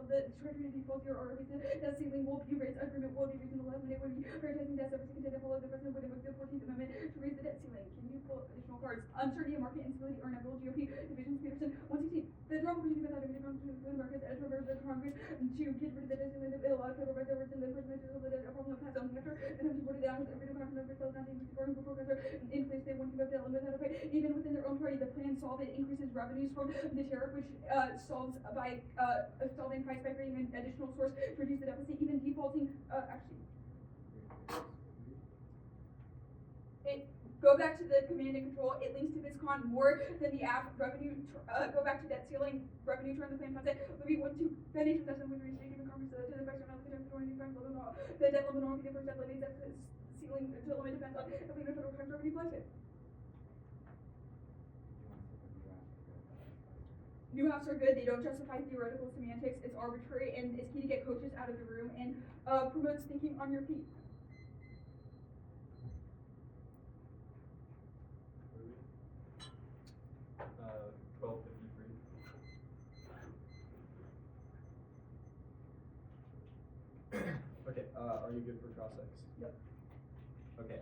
the treasury default year or the debt ceiling will be raised, agreement will be reasonable, and it would be prioritizing debt service to continue to follow the president would invoke the 14th Amendment to raise the debt ceiling. Can you pull additional cards? Uncertainty of market instability or inevitable GOP divisions. Peterson, 116. The drop opportunity by the market as reverse the Congress to get rid of the debt ceiling that allows federal by the within the person to the a problem of pass on after and have to put it down with every department of yourself 1964 before professor in place they want to give up debt limit without a pay. Even within their own party, the plan solved it increases revenues from the tariff, which solves by solving price by creating an additional source to reduce the deficit, even defaulting actually. Go back to the command and control. It links to VisCon more than the app revenue. Go back to debt ceiling revenue turn the plan concept. Moving one to financial assessment with respect to Congress to the vice president of the Congress the debt limit on the first debt limit that ceiling to limit depends on if we know federal tax revenue budget. New apps are good. They don't justify theoretical semantics. It's arbitrary and it's key to get coaches out of the room and promotes thinking on your feet. 1253. Okay, are you good for cross X? Yep. Okay,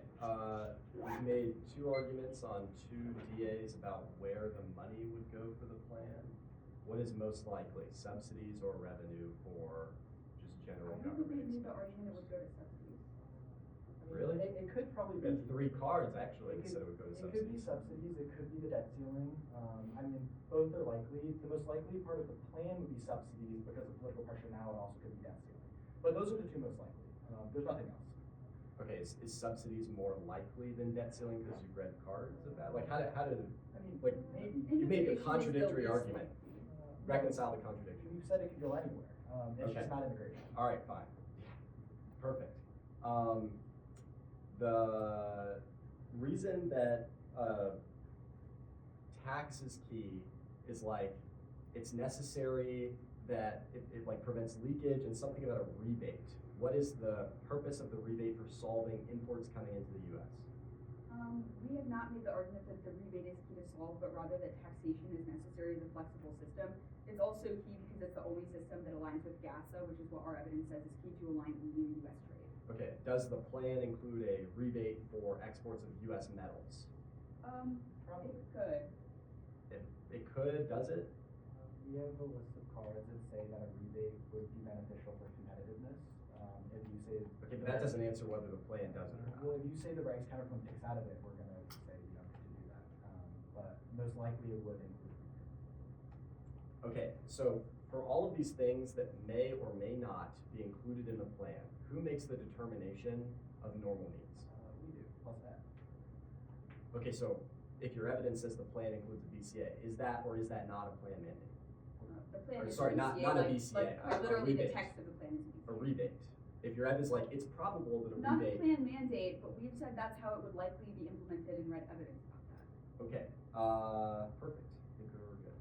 we've made two arguments on two DAs about where the money would go for the plan. What is most likely, subsidies or revenue for just general I don't think we government need the expenses? argument it would go to subsidies. Really? It could probably We be. had 3 cards actually, It that said it would go to It could be subsidies. subsidies, it could be the debt ceiling. I mean, both are likely. The most likely part of the plan would be subsidies because of political pressure now. It also could be debt ceiling. But those are the two most likely. There's nothing else. Okay, is subsidies more likely than debt ceiling because you've read cards of that? Like how did, I mean, like, maybe. you made a Immigration is the contradictory least argument. Reconcile the contradiction. We've said it could go anywhere. It's Okay. just not immigration. All right, fine. Perfect. The reason that tax is key is like it's necessary that it like prevents leakage and something about a rebate. What is the purpose of the rebate for solving imports coming into the U.S.? We have not made the argument that the rebate is key to solve, but rather that taxation is necessary as a flexible system. It's also key because it's the only system that aligns with GASA, which is what our evidence says is key to align EU and US trade. Okay, does the plan include a rebate for exports of U.S. metals? Probably. It could. It could, does it? We have a list of cards that say that a rebate would be beneficial for competitiveness. If you say. Okay, but that doesn't answer whether the plan does it or not. Well, if you say the Regs counterclaim takes out of it, we're gonna say you don't get to do that. But most likely it would include. Okay, so for all of these things that may or may not be included in the plan, who makes the determination of normal needs? We do, plus that. Okay, so if your evidence says the plan includes a BCA, is that or is that not a plan mandate? The plan Or is sorry, a not BCA, a like, BCA, like a literally the rebate. text of the plan is a BCA. A rebate. If your evidence like it's probable that a Not the rebate. plan mandate, but we've said that's how it would likely be implemented and read evidence about that. Okay, perfect. I think we're good.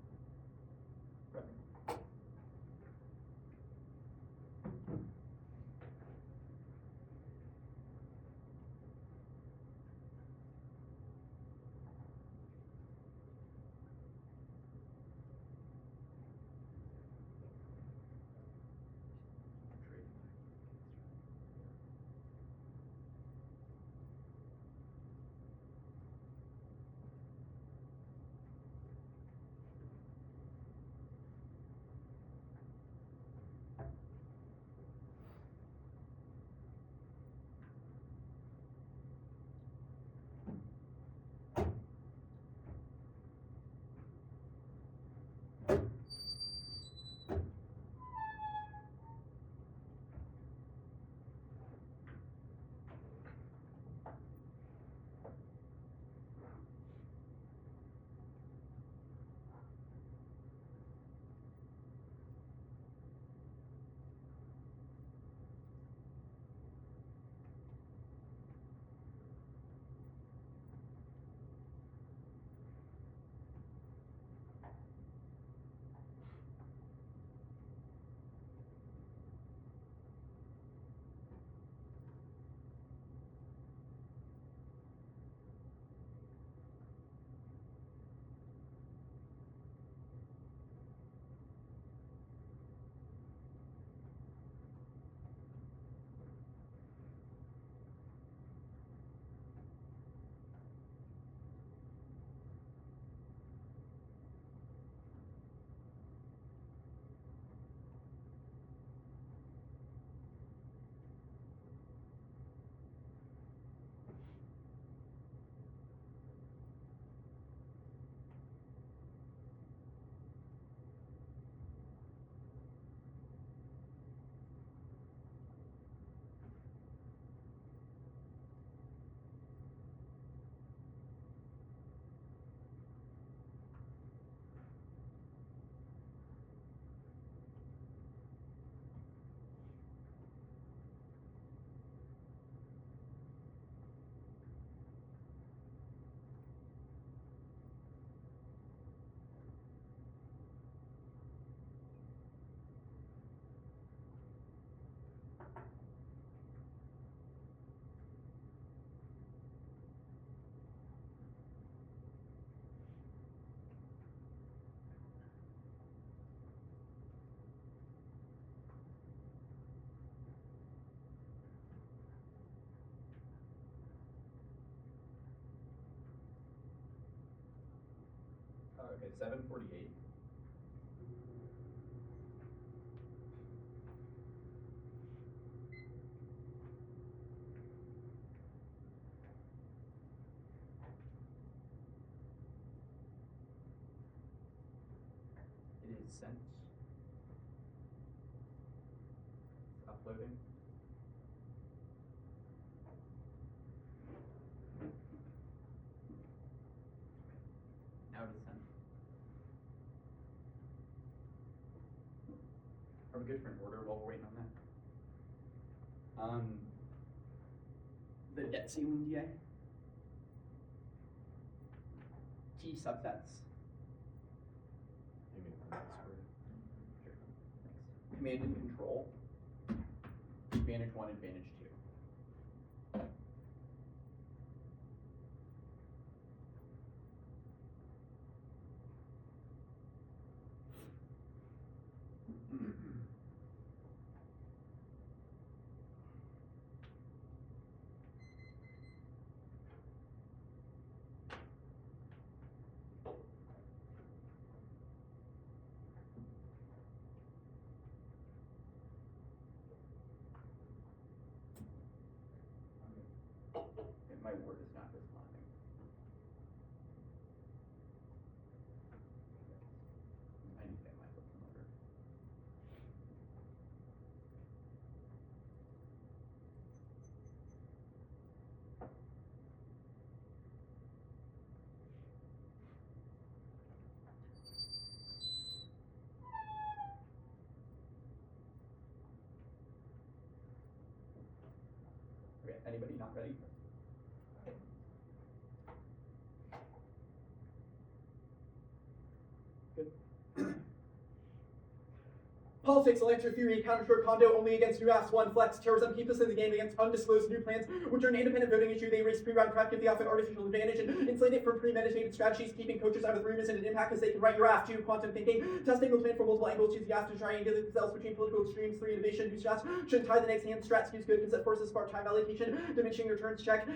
Okay, 748. It is sent. Uploading. Now it is sent. Are we good for an order while we're waiting on that? The debt ceiling DA. Key subsets. Sure. Thanks. Command and control. Advantage 1, advantage 2. And my word is not responding. I need to get my book in order. Okay, anybody not ready? Good. Politics, Lancer theory, counter condo only against new apps, one flex, terrorism, keep us in the game against undisclosed new plans, which are an independent voting issue. They raise pre-round craft, give the often artificial advantage, and insulate it from premeditated strategies, keeping coaches out of the room isn't an impact because they can write your app. 2, quantum thinking, testing the plan from multiple angles, choose the app to triangulate themselves between political extremes. 3, innovation, use shots, shouldn't tie the next hand, strats, use good, consent forces, spark time allocation, diminishing returns, check,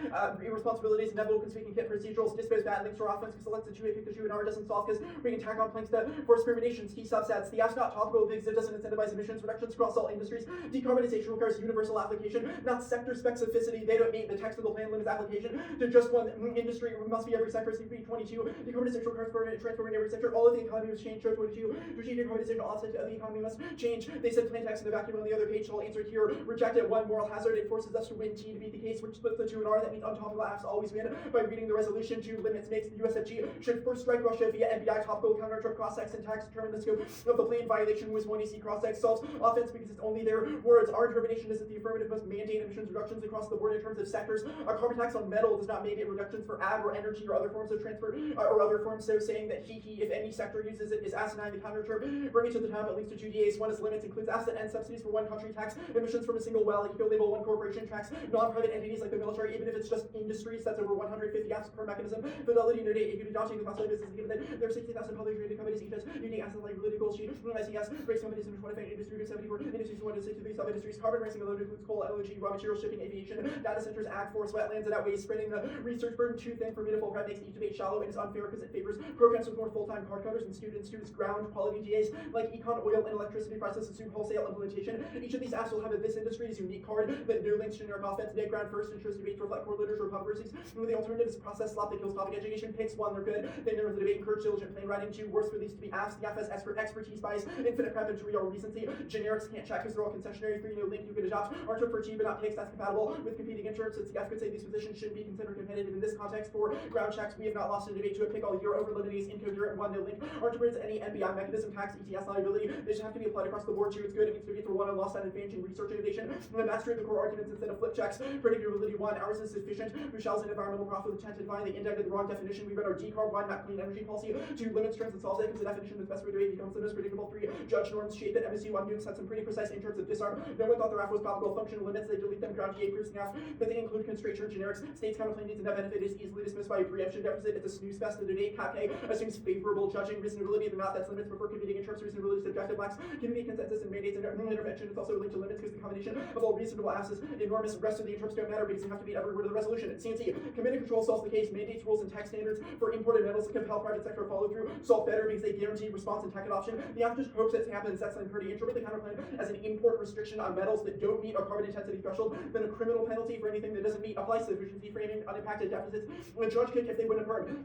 irresponsibilities, inevitable, speaking kit procedurals, dispose bad links for offense, because selects the 2, pick the 2, and R doesn't solve, because we can tack on planks to force discriminations, key subsets. The app's not topical because it doesn't incentivize emissions reductions across all industries. Decarbonization requires universal application, not sector specificity. They don't meet the technical plan limits application to just one industry. It must be every sector. CP 22. Decarbonization requires permanent transfer in every sector. All of the economy must change. Show 22. Strategic decarbonization offset of the economy must change. They said plain text in the vacuum on the other page. I'll answer here. Reject it. 1, moral hazard. It forces us to win T to beat the case, which splits the 2 and R. That means untopical apps always win by reading the resolution. 2, limits makes the USFG should first strike Russia via NBI topical counter trip cross-sex syntax, determine the scope of the plain violation with 1 EC cross-sex solves offense because it's only their words. Our interpretation is that the affirmative must mandate emissions reductions across the board in terms of sectors. A carbon tax on metal does not mandate reductions for ag or energy or other forms of transfer or other forms. So saying that he, if any sector uses it, is asinine. The counter term bring it to the top at least to 2 DAs. 1 is limits, includes asset and subsidies for 1 country tax, emissions from a single well, eco-label 1 corporation tax, non-private entities like the military, even if it's just industries, that's over 150 apps per mechanism. Fidelity, no date, equity, daunting, the cost of business, given that there are 60,000 publicly traded companies, each has unique asset liability goal sheet, SES, breaks companies into 25 industry to 74, industries 1 to 63 sub-industries, carbon pricing alone includes coal, LNG, raw materials, shipping, aviation, data centers, ag, forest, wetlands, and outweighs spreading the research burden too thin for minimal prep makes each debate shallow and is unfair because it favors programs with more full-time card cutters and students ground quality DAs like econ, oil, and electricity prices assume wholesale implementation. Each of these apps will have a this industry's unique card that no links generic offense, dead ground first, and shows debate to reflect core literature or controversies. The alternative is process slop that kills topic education. Picks 1, they're good. Then there was a debate, encourage diligent plain writing. 2, worse for these to be apps. The app has expertise bias, infinite prep, and to read all recency. Generics can't check because they're all concessionary. 3, no link you could adopt. Aren't for G, but not picks. That's compatible with competing insurance. Since the F could say these positions shouldn't be considered competitive in this context. 4, ground checks. We have not lost a debate to a pick all year over limities, incoherent. 1, no link. Aren't for any NBI mechanism, tax, ETS liability. They just have to be applied across the board. 2, it's good. It means debates for 1 on lost on advantage in research innovation. The mastery of the core arguments instead of flip checks. Predictability 1, ours is sufficient. Michelle's an environmental profit with 10 to define. They indexed the wrong definition. We read our decarb 1, not clean energy policy. 2, limits trends and solves it because the definition is best for debate becomes the most predictable. 3, judge norms shape that MSU on nukes had some pretty precise in terms of disarm. No one thought the RAF was topical. Functional limits, they delete them. Ground GA proofs enough that they include constraints or generics. States counterclaim needs a net benefit is easily dismissed by a preemption deficit. It's a snooze fest. The debate CAP assumes favorable judging reasonability of the math that's limits before competing in terms of reasonability subjective lacks community consensus and mandates and intervention. It's also linked to limits because the combination of all reasonable asks is enormous. The rest of the interps don't matter because you have to meet every word of the resolution. CNC, committed control solves the case. Mandates rules and tax standards for imported metals to compel private sector follow through. Solve better because they guarantee response and tech adoption. The author just hopes it happens. That's pretty. Interpret the counterclaim as an import restriction on metals that don't meet a carbon intensity threshold, then a criminal penalty for anything that doesn't meet applies to efficiency framing unimpacted deficits. And a judge kick if they wouldn't burn.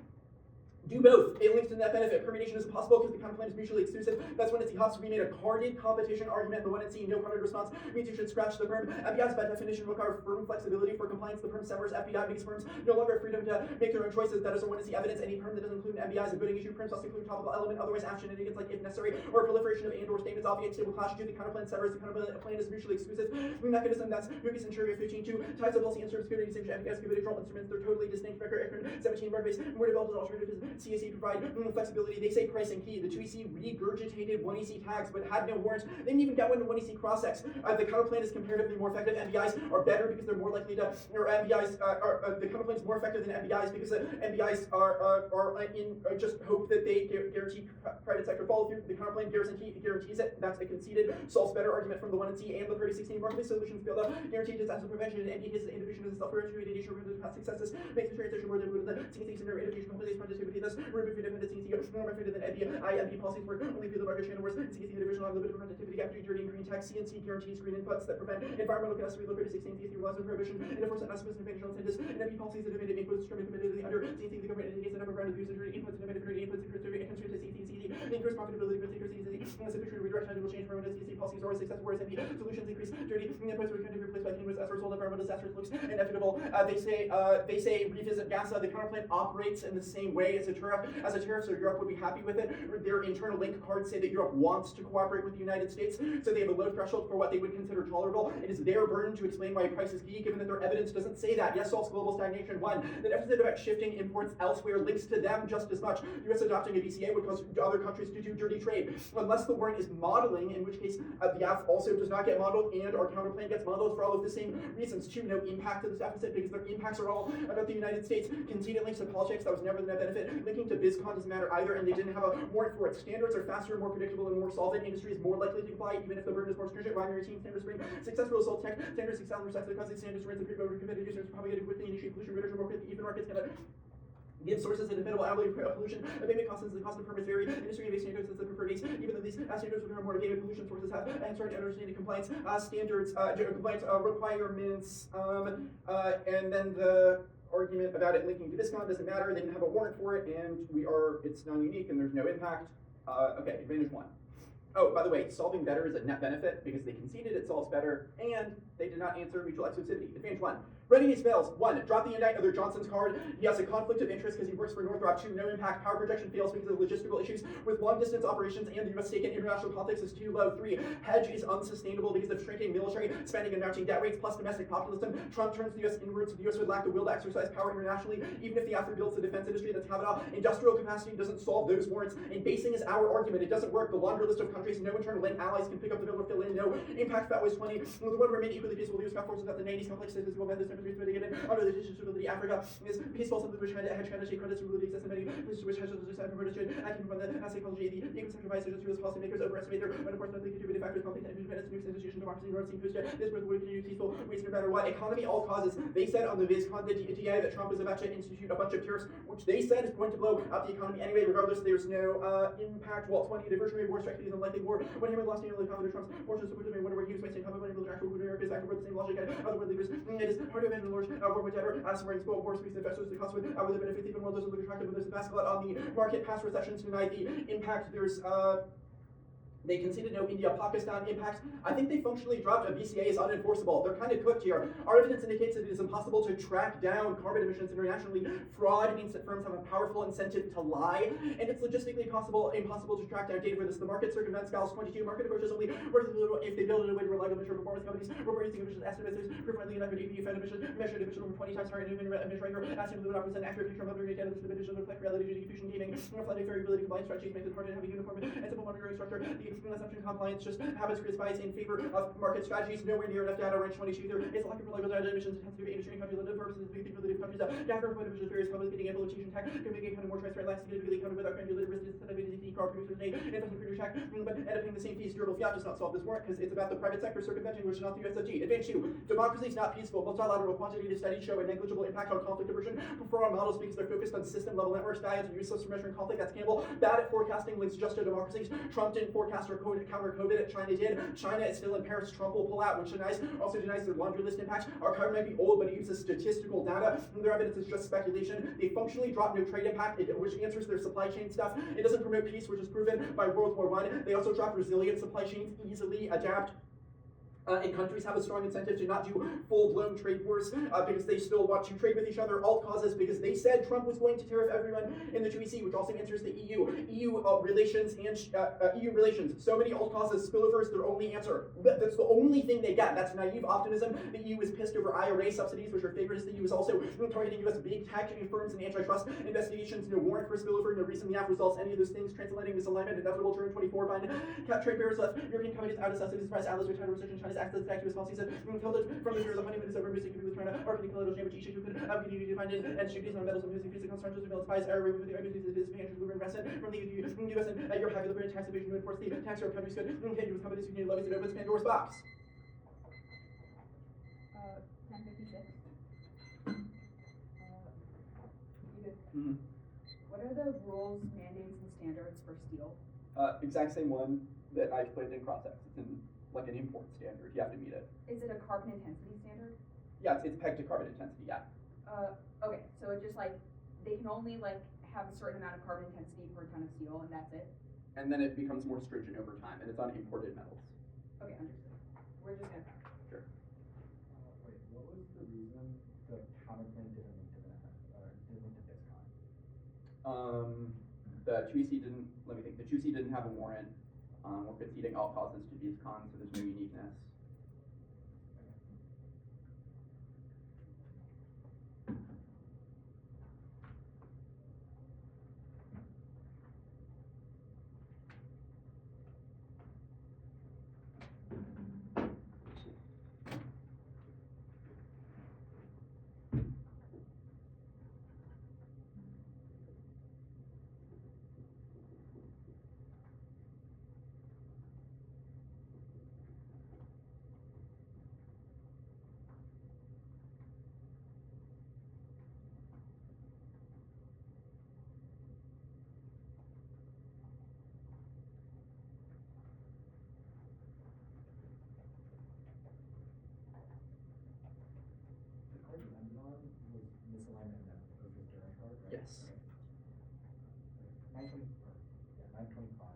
Do both. It links to net benefit. Permutation is impossible because the counterclaim is mutually exclusive. That's when it's helps. We made a carded competition argument. The one at C, no carded response means you should scratch the perm. FBIs by definition require firm flexibility for compliance. The perm severs FBI makes firms no longer have freedom to make their own choices. That is when it's the evidence. Any perm that doesn't include an FBI's a voting issue. Perms must include a topical element. Otherwise, action and against like if necessary or proliferation of and/or statements obviate stable clash to the counterclaim severs. The counterclaim is mutually exclusive. The mechanism that's Lucas and Shuriga 15.2 types of policy instruments, security distinction, FBI's control instruments. They're totally distinct. Becker 17 mark-based. More developed as alternatives. CAC provide flexibility. They say pricing key. The 2EC regurgitated 1EC tags but had no warrant. They didn't even get one to 1EC cross-ex. The counterplan is comparatively more effective. MBIs are better because they're more likely to, or MBIs the counterplan is more effective than MBIs because MBIs are just hope that they guarantee private sector follow through. The counterplan guarantees it. That's a conceded, solves better argument from the 1 and C and the 3016 market-based solutions build up guaranteed disaster prevention and indicates the inhibition of the self-perpetuated nature of the past successes makes the transition more difficult than the CNC center education completely productivity. Thus, remove independent CNC more effective than MB policies work only through the market channel worse. CNC division on limited productivity after dirty and green tech. CNC guarantees green inputs that prevent environmental catastrophe. Located 16 CNC relies on prohibition and enforcement not supposed to make incentives. And MB policies that have made it equal discriminate committed to the under CNC the government indicates the number of round of use of dirty inputs and limited dirty inputs and constraint to CNC. Increase profitability for CNC. Sufficient redirection will change from CNC policies or successful whereas MB solutions increase dirty inputs were kind of replaced by continuous as a result of environmental disasters looks inevitable. They say revisit GASA. The counterplan operates in the same way as a tariff, so Europe would be happy with it. Their internal link cards say that Europe wants to cooperate with the United States, so they have a low threshold for what they would consider tolerable. It is their burden to explain why price is key, given that their evidence doesn't say that. Yes, solves global stagnation. 1, the deficit about shifting imports elsewhere links to them just as much. U.S. adopting a DCA would cause other countries to do dirty trade, unless the warrant is modeling, in which case the GAF also does not get modeled, and our counterplan gets modeled for all of the same reasons. 2, no impact to this deficit because their impacts are all about the United States. Conceded links to politics, that was never the net benefit. Linking to BizCon doesn't matter either, and they didn't have a warrant for it. Standards are faster, more predictable, and more solvent. Industry is more likely to comply, even if the burden is more stringent. Binary team standards bring successful result tech. Standards excel in respect to the cause standards rates of competitive users propagated quickly, initiate pollution reduction more quickly. Even markets can give sources and emittable hourly pollution. Abatement costs the cost of permits vary. Industry-based standards is the preferred base. Even though these standards will become more abated, pollution sources have and certain understanding compliance standards, compliance requirements, and then the argument about it linking to BizCon doesn't matter. They didn't have a warrant for it, and it's non-unique, and there's no impact. Okay, advantage 1. Oh, by the way, solving better is a net benefit because they conceded it solves better, and they did not answer mutual exclusivity. Advantage 1. Readiness fails. 1. Drop the indictment under Johnson's card. He has a conflict of interest because he works for Northrop. 2. No impact. Power projection fails because of logistical issues with long-distance operations and the U.S. stake in international politics is too low. 3. Hedge is unsustainable because of shrinking military spending and mounting debt rates plus domestic populism. Trump turns the U.S. inwards. The U.S. would lack the will to exercise power internationally, even if the after builds the defense industry. That's Kavanaugh. Industrial capacity doesn't solve those warrants. And basing is our argument. It doesn't work. The longer list of countries, no internal link allies can pick up the bill or fill in. No impact. Fat was 20. The one remain equally peaceful. The U.S. got forces that the 90s complex physical methods temperatures mitigated. Under the stability, Africa is peaceful, something which had to take credits for the existence of many places which has just had converted to acting from the psychology, the equal sacrifices to policy makers overestimate their unfortunately contributed factors, conflict, independence, nukes, institution, democracy, north seem booster. This was would continue peaceful, waste no matter what. Economy, all causes. They said on the BizCon, the DA, that Trump was about to institute a bunch of tariffs, which they said is going to blow up the economy anyway. Regardless, there's no impact. Walt 20, diversionary war strike is unlikely war. When he lost nearly confident Trump's fortunes supported me, wonder where he was wasting time when he was actual good America is acting for the same logic and other world leaders. It is hard to imagine large war whatever. Submarines, well, war space investors, the cost would the benefits even more those look attractive when there's a basket on the market past recessions tonight. The impact there's they conceded no India, Pakistan impacts. I think they functionally dropped a BCA is unenforceable. They're kind of cooked here. Our evidence indicates that it is impossible to track down carbon emissions internationally. Fraud means that firms have a powerful incentive to lie, and it's logistically impossible to track down data for this. The market circumvents Gauss 22. Market approaches only if they build it in a way to reliable measure performance. Companies report using emissions estimates. Frequently enough, APU found measured emission over 20 times higher than emission rate. Asking the not present accurate picture of other data. This is the emission reflect reality due to diffusion gaming. Flooding variability compliance strategies makes it hard to have a uniform and simple monitoring structure. The assumption compliance just habits creates bias in favor of market strategies. Nowhere near enough data. Range 22 there is electric reliable data emissions intensity of industry and country limited purposes. Big relative countries. Gas point of various public meeting implementation tech can make it kind of more transparent, less significantly counted without granular risk instead of car producers may investment producer check, but end up paying the same fees. Durable fiat does not solve this war because it's about the private sector circumventing, which is not the USFG. Advance 2. Democracy is not peaceful. Multilateral quantitative studies show a negligible impact on conflict aversion. Prefer our models because they're focused on system level networks. Diodes are useless for measuring conflict. That's Campbell. Bad at forecasting links just to democracies. Trump didn't forecast or counter COVID. China did. China is still in Paris. Trump will pull out, which also denies their laundry list impacts. Our carbon might be old, but it uses statistical data. Their evidence is just speculation. They functionally drop no trade impact, which answers their supply chain stuff. It doesn't promote peace, which is proven by World War I. They also drop resilient supply chains, easily adapt. And countries have a strong incentive to not do full-blown trade wars because they still want to trade with each other. Alt causes because they said Trump was going to tariff everyone in the 2EC, which also answers the EU. EU relations and EU relations. So many alt causes. Spillover is their only answer. That's the only thing they get. That's naive optimism. The EU is pissed over IRA subsidies, which are favoritist. The EU is also targeting U.S. big tech firms and antitrust investigations. No warrant for spillover. No reason the app results. Any of those things. Transatlantic misalignment. Inevitable turn 24. Bind. Cap trade barriers left. European companies out of subsidies. Price outlets. Retire restriction. China's access to US policies filtered from the fear of the honeymoon is over music with China, or can colonial which each could continue to find it and shoot these on metals and music physical constructions of spies error with the arguments of this pantry lunar investment from the US and your happy liberty tax evasion to enforce the tax or countries could can use companies who need levies and opens Pandora's box. 1056. What are the rules, mandates, and standards for steel? Exact same one that I explained in cross-ex. It's in like an import standard. You have to meet it. Is it a carbon intensity standard? Yeah, it's pegged to carbon intensity, yeah. Okay, so it just like, they can only like have a certain amount of carbon intensity per ton of steel and that's it? And then it becomes more stringent over time, and it's on imported metals. Okay, understood. We're just gonna. Sure. Wait, what was the reason the counterclaim didn't link to didn't link to BISCON? The 2EC didn't, let me think, the 2EC didn't have a warrant. We're conceding all causes to BISCON, so there's no uniqueness. Yes. 920, yeah, 925.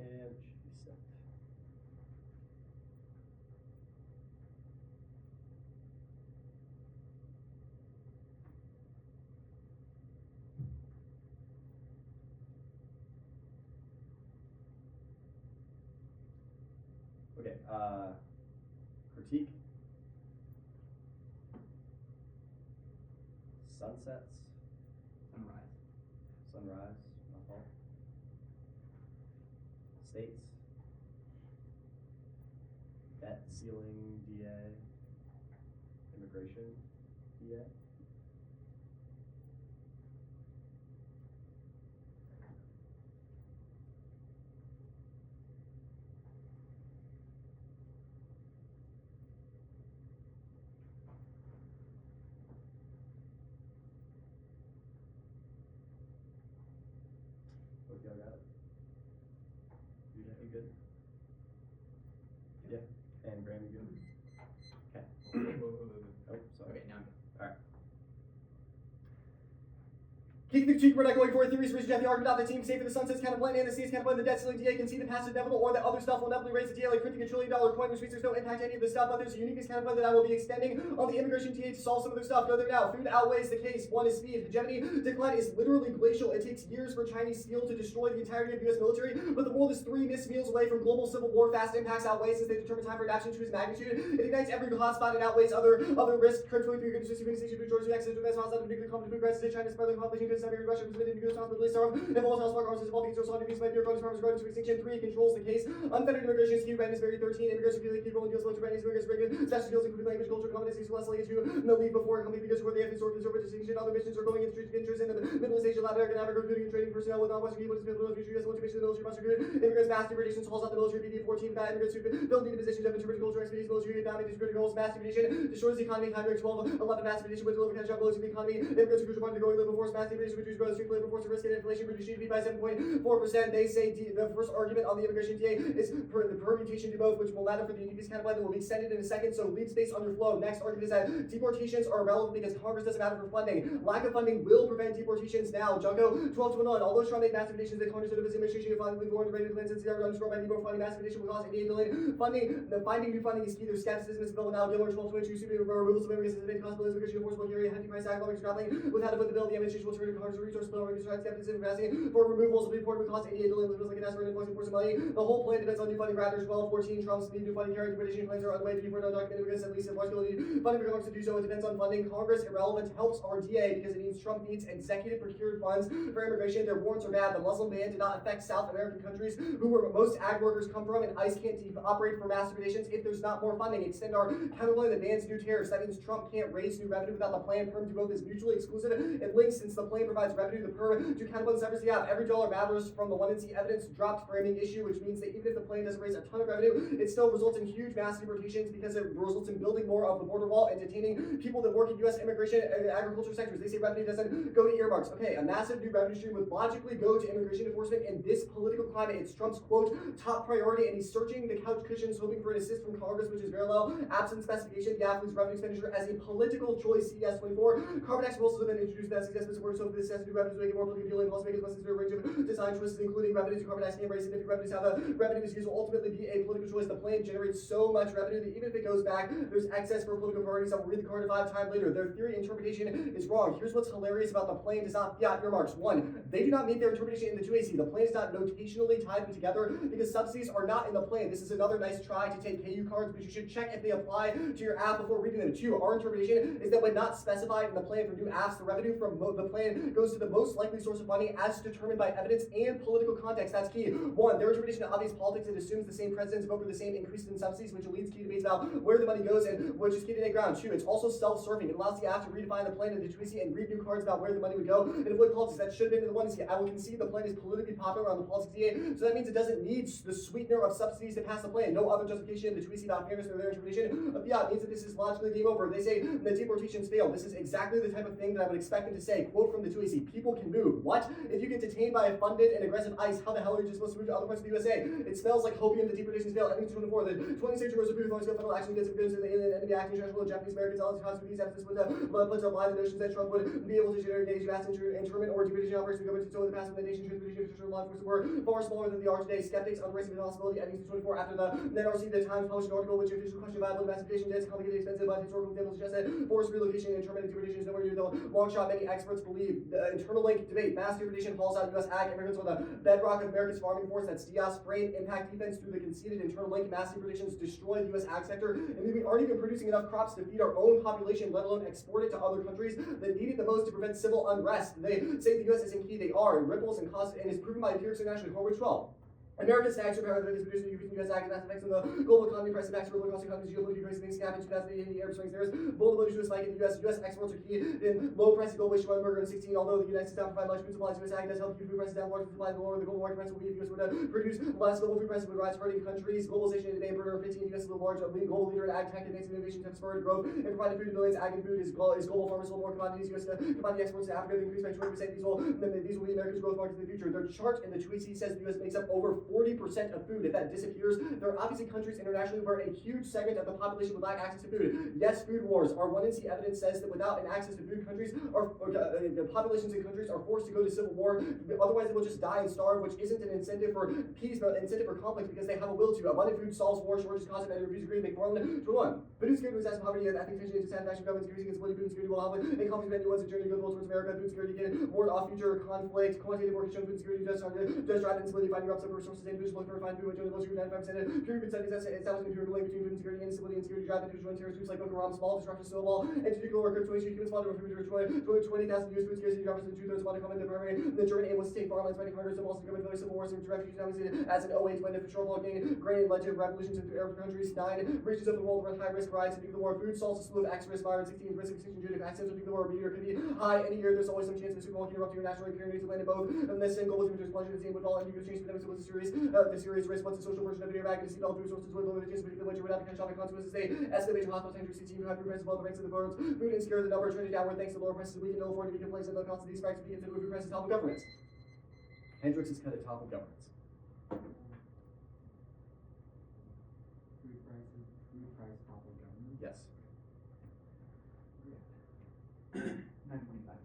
And it should be set. Okay, critique. Sunsets. Sunrise. Sunrise, my fault. States. Debt ceiling DA. Immigration DA. Hope y'all got it. good? Yeah. And Graham, you good? Okay. Oh, sorry. Okay, now I'm good. Alright. Keeping the cheek, we're not going for theories, reason the argument of the team, say for the sun says kind of blend and the seas kind of blend, the debt ceiling DA can see the passive inevitable, or that other stuff will inevitably raise the DA like printing $1 trillion coin, which means there's no impact to any of the stuff, but there's a uniqueness kind of blend that I will be extending on the immigration TA to solve some of their stuff. Go there now. Food outweighs the case. One is speed. Hegemony decline is literally glacial. It takes years for Chinese steel to destroy the entirety of US military, but the world is 3 missed meals away from global civil war. Fast impacts outweigh since they determine time for adaptation to its magnitude. It ignites every hotspot and outweighs other risks. Crypto, if you're going to just station to Georgia, access to the best hotspot of nuclear conflict, food crisis, China spread the population, because Siberia, Russia, Brazil, the responsibility storm, and volatile spark arms is evolving so solid abuse by fear, farmers growing to extinction. 3 controls the case. Unfettered immigration is key. Brandis Berry 13. Immigrants are feeling people and deals with Brandis Berry special deals including language, culture, competencies, Leslie to the lead before company because where they have historically served distinction. Other missions are going into strategic interest in the Middle East, Asia, Latin America, Africa, recruiting and trading personnel with non-Western people to build the future U.S. motivation, the military must recruit. Immigrants, mass deportations, hauls out the military, BD 14, that immigrants who build needed positions of interpreting culture, expertise, military, economic, discriminating goals, mass deportation, destroys the economy, time 12, 11 mass deportation with deliver catch up, blows the economy. Immigrants are crucial part of the growing labor force, mass deportation, reduce growth, street labor force, risk and inflation, reduce GDP by 7.4%. They say the first argument on the immigration TA is the permutation to both, which will matter for the uniqueness kind of that will be extended in a second. So lead space underflow. Next argument is that deportations are irrelevant because Congress doesn't matter for funding. Lack of funding will prevent deportations now. Junko 12 to 1. Although Trump made massive donations, they Congress of his administration finally warned related plans since they are underscored by Deport funding. Massive donation will cost $88 billion. Finding new funding is key. There's skepticism is available now. Gilmore 1222. Super removals of immigrants has made cost billions because enforceable carry hefty price tag. Lawmakers grappling with how to put the bill. The administration will turn to Congress resource bill. Skepticism asking for removals of report will cost $88 billion. Feels like an aspirin influx of money. The whole plan depends on new funding. Rather 12, 14. Trump's need new funding carry deportation plans are underway. Before no documented immigrants at least in large ability funding for Congress to do so. It depends on funding. Congress irrelevant helps our DA because it means Trump needs executive procured funds for immigration. Their warrants are bad. The Muslim ban did not affect South American countries who were most ag workers come from, and ICE can't operate for mass deportations if there's not more funding. Extend our counterplan that bans new tariffs. That means Trump can't raise new revenue without the plan. Perm to both is mutually exclusive and linked since the plan provides revenue. The perm to counterplan severs the app. Every dollar matters from the 1 and C evidence dropped framing issue, which means that even if the plan doesn't raise a ton of revenue, it still results in huge mass deportations because it results in building more of the border wall and detaining people that work in U.S. immigration and agriculture sectors. They say revenue doesn't go to earmarks. Okay, a massive new revenue stream would logically go to immigration enforcement in this political climate. It's Trump's, quote, top priority, and he's searching the couch cushions hoping for an assist from Congress, which is very low. Absent specification, the athlete's revenue expenditure as a political choice, CES 24. Carbon tax will also have been introduced that success support, so this has to do revenues making more politically appealing. Las Vegas must consider a range of design choices, including revenues. Carbon tax can raise significant revenues. How the revenue is used will ultimately be a political choice. The plan generates so much revenue that even if it goes back, there's excess for political priorities. I will read the card 5 times later. Their theory interpretation is wrong. Here's what's hilarious about the plan does not fiat earmarks. 1, they do not make their interpretation in the 2AC. The plan is not notationally tied them together because subsidies are not in the plan. This is another nice try to take KU cards, but you should check if they apply to your app before reading them. 2, our interpretation is that when not specified in the plan for new apps, the revenue from the plan goes to the most likely source of funding as determined by evidence and political context. That's key. 1, their interpretation of obvious politics, it assumes the same presidents vote for the same increase in subsidies, which leads key debates about where the money goes and which is key to take ground. 2, it's also self-serving. It allows the app to redefine the plan in the 2AC and read new cards about where the money would go and avoid politics that should have been in the 1AC. I will concede the plan is politically popular on the politics DA, so that means it doesn't need the sweetener of subsidies to pass the plan. No other justification in the 2AC about fairness or their interpretation of fiat means that this is logically game over. They say the deportations fail. This is exactly the type of thing that I would expect them to say. Quote from the 2AC, people can move. What? If you get detained by a funded and aggressive ICE, how the hell are you just supposed to move to other parts of the USA? It smells like hopium. The deportations fail. Ending 24. The 20th century was a beautiful scale federal action against immigrants and the alien enemy acting international Japanese Americans. All these causes with these emphasis with the pledge of lies and notions that Trump would be able to engage mass internment or deportation operations to go into the past of the nation. Transportation infrastructure law enforcement were far smaller than they are today. Skeptics underestimate the possibility. Ending 24. After the NRC, the Times published an article which officially questioned viable mass deportation. It's complicated, expensive, but historical examples suggest that forced relocation and internment and deportation is nowhere near the long shot. Many experts believe the internal link debate. Mass deportation hauls out U.S. ag immigrants on the bedrock of America's farming force. That's DIAS, frame, impact defense through the conceded internal link. Mass deportations destroy the U.S. ag sector, and we aren't even producing enough crops to feed our own population, let alone export it to other countries that need it the most to prevent civil unrest. They say the U.S. isn't key. They are. Ripples and causes, and is proven by empirics internationally. Horwich 12. America's tax repair that is produced in the U.S. ag and mass effects on the global economy, price of tax for low cost economies, geopolitical crisis, things happen in 2008 in the Arab Springs. There is vulnerability to a spike in the U.S. U.S. exports are key in low price global issue on burger in 16. Although the United States does not provide much food supplies, U.S. ag does help keep food prices down. Larger supply, the lower the global market price will be. If U.S. were to produce less, global food prices would rise, hurting countries. Globalization today, burner 15. U.S. is the large global leader in ag tech, advancing innovations have spurred growth and provided food to billions. Ag and food is global farmers sold more commodities. U.S. commodity exports to Africa increased by 20%. These will be America's growth markets in the future. Their chart in the 2AC says the U.S. makes up over 40% of food. If that disappears, there are obviously countries internationally where a huge segment of the population would lack access to food. Yes, food wars. Our 1NC evidence says that without an access to food, countries are, the populations in countries are forced to go to civil war. Otherwise, they will just die and starve, which isn't an incentive for peace, but an incentive for conflict because they have a will to. Abundant food solves war, shortages cause it, and refuse agree to make more to one. Food insecurity was as poverty and ethnic tension, dissatisfaction, government security, against food insecurity will help, and conflict with anyone, a journey to go towards America. Food security can ward off future conflict. Quantitative work has shown food security does drive instability, finding up separate resources, individuals looking for refined food, which only most 95%. Pure food studies establishing a pure link between food insecurity and instability and security drive into joint terrorist groups like Boko Haram, small disruption, snowball, and nuclear worker 22 human spawned over food for 20,000 years. Food scarcity drivers and 2/3 want to come in the primary. The German aim was to take farmlands, fighting hunger, so also government civil wars and refugees. Now we see it as an 08 when the shortfall gain grain led to revolutions in Arab countries. 9 regions of the world were at high risk rise to nuclear war. Food salts a slew of acts risk virus. 16 risk of extinction due to accidents of nuclear war. Meteor could be high any year. There's always some chance the super volcano erupting or natural occurring to land in both. And this single was images plunging the same would fall and you could change pandemics was a serious risk. Once the social version of video bag and seatbelt food sources with limited particular winter would have catastrophic consequences. They escalate to hospital centers 16 high food prices above the ranks of the birds. Food insecure the number trending downward thanks to lower prices. We can ill afford to be complacent. The cost of these factors be considered with food prices top of governments. Hendricks is cut at top of governments. Food price top of government. Yes. 925.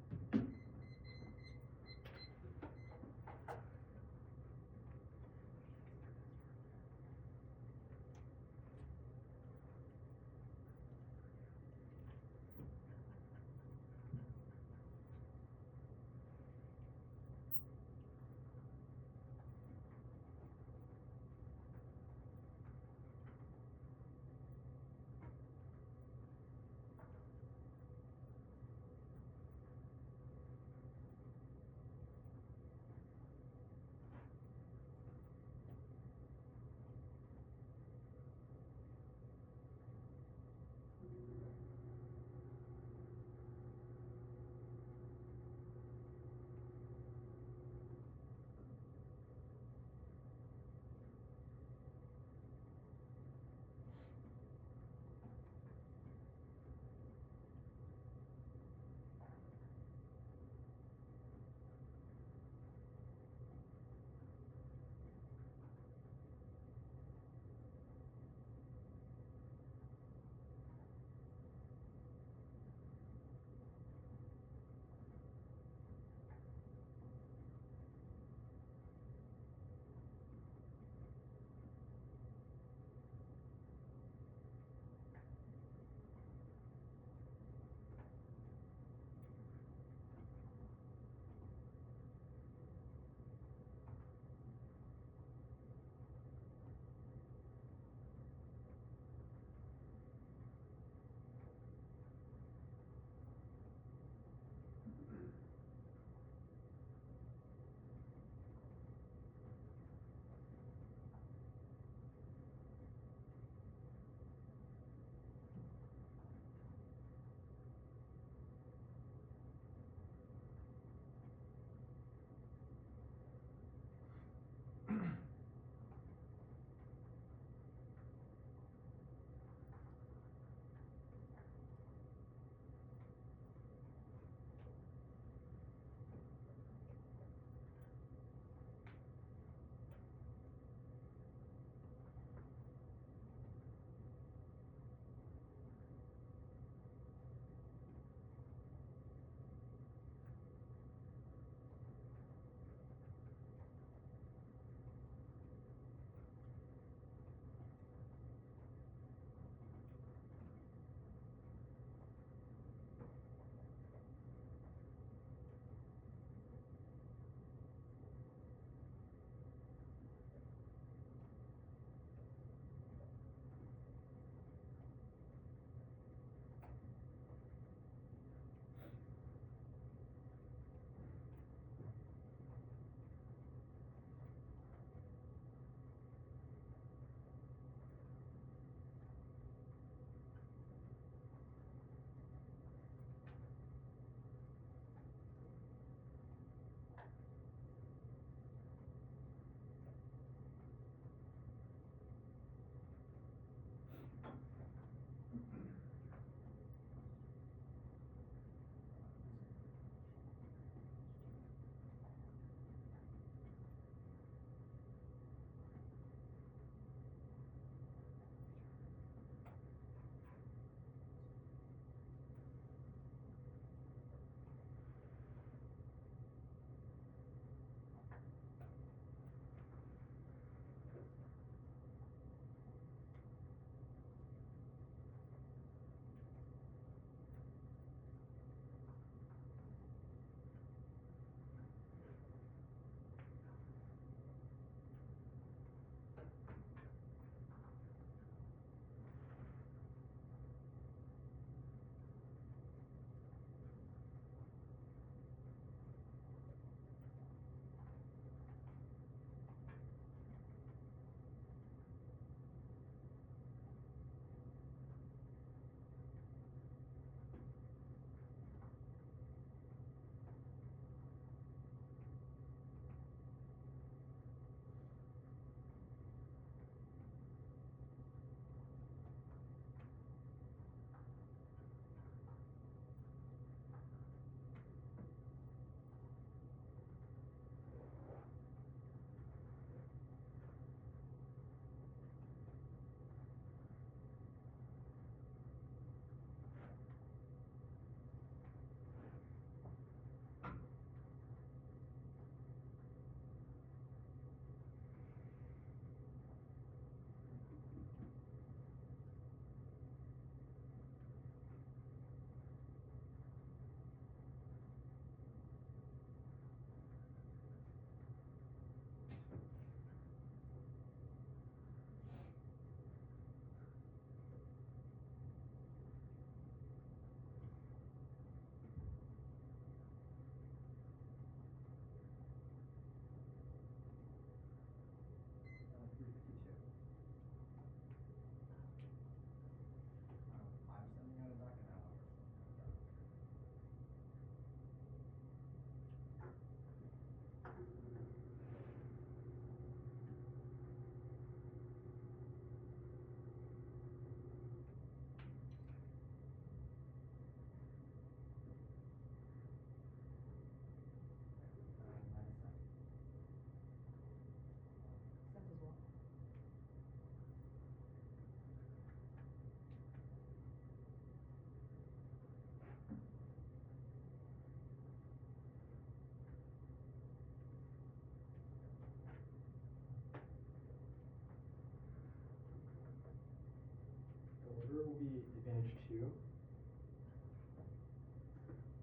be advantage 2,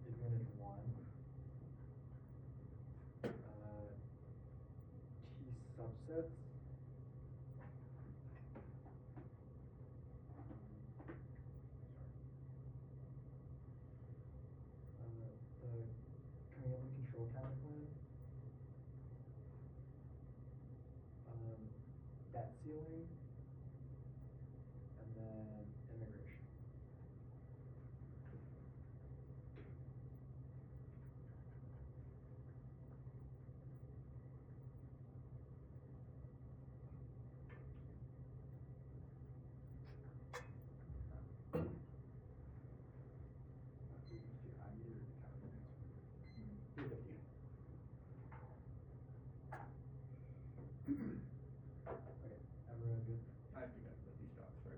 advantage 1, T subsets, the command and control counterplan, debt ceiling, and then immigration. Okay, everyone good? I think that's what these jobs, right?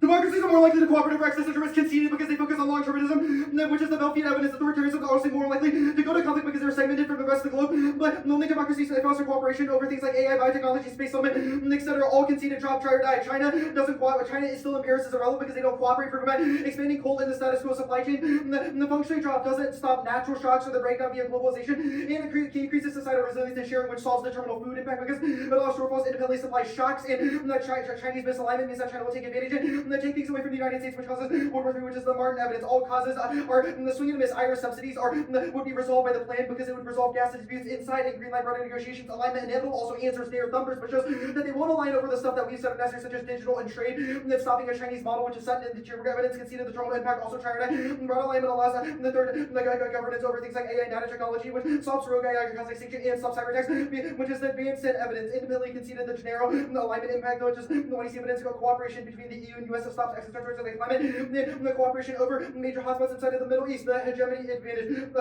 Democracies are more likely to cooperate over excess interests conceded because they focus on long-termism, which is the well-feed evidence. Authoritarianism are also more likely to go to conflict because they're segmented from the rest of the globe. But only democracies that foster cooperation over things like AI, biotechnology, space settlement, etc. all conceded drop, try, or die. China doesn't cooperate. China is still embarrassed as irrelevant because they don't cooperate for prevent expanding coal in the status quo supply chain. The functioning drop doesn't stop natural shocks or the breakdown via globalization, and it increases societal resilience and sharing, which solves the terminal food impact because it allows shortfalls independently supply shocks. And the Chinese misalignment means that China will take advantage and take things away from the United States, which causes World War III, which is the Martin evidence. All causes are the swing and miss IRA subsidies would be resolved by the plan because it would resolve gas disputes inside and green light routing negotiations. Alignment inevitable also answers their thumpers, but shows that they won't align over the stuff that we've said are necessary, such as digital and trade. That's stopping a Chinese model, which is set in the geographic evidence conceded the terminal impact. Also, China broad alignment allows the third governance over things like AI and data technology, which stops rogue AI cause extinction and stops cyber attacks, which is the advanced evidence. Independently conceded the Gennaro alignment impact, which is the one you see evidence of cooperation between the EU and US that stops extraterritorial climate. The cooperation over major hotspots inside of the Middle East, the hegemony advantage,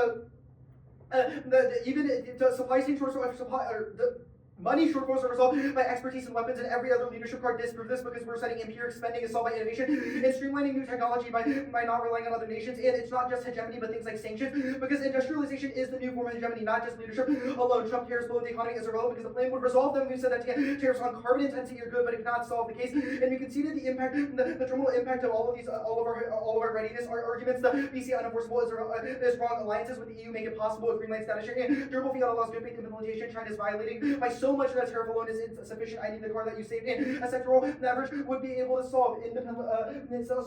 even the supply chain shorts or supply or the money shortfalls are resolved by expertise in weapons, and every other leadership card disproves this because we're setting empiric spending is solved by innovation and streamlining new technology by not relying on other nations. And it's not just hegemony, but things like sanctions, because industrialization is the new form of hegemony, not just leadership alone. Trump tariffs below the economy is irrelevant because the plan would resolve them. We said that tariffs on carbon intensity are good, but it cannot solve the case. And we conceded the impact, the terminal impact of all of our readiness. Our arguments that BC unenforceable is wrong. Alliances with the EU make it possible with green light status sharing. And durable fiat allows good faith implementation. China is violating by so much that tariff alone is insufficient. I need the car that you saved in. A sectoral average would be able to solve independent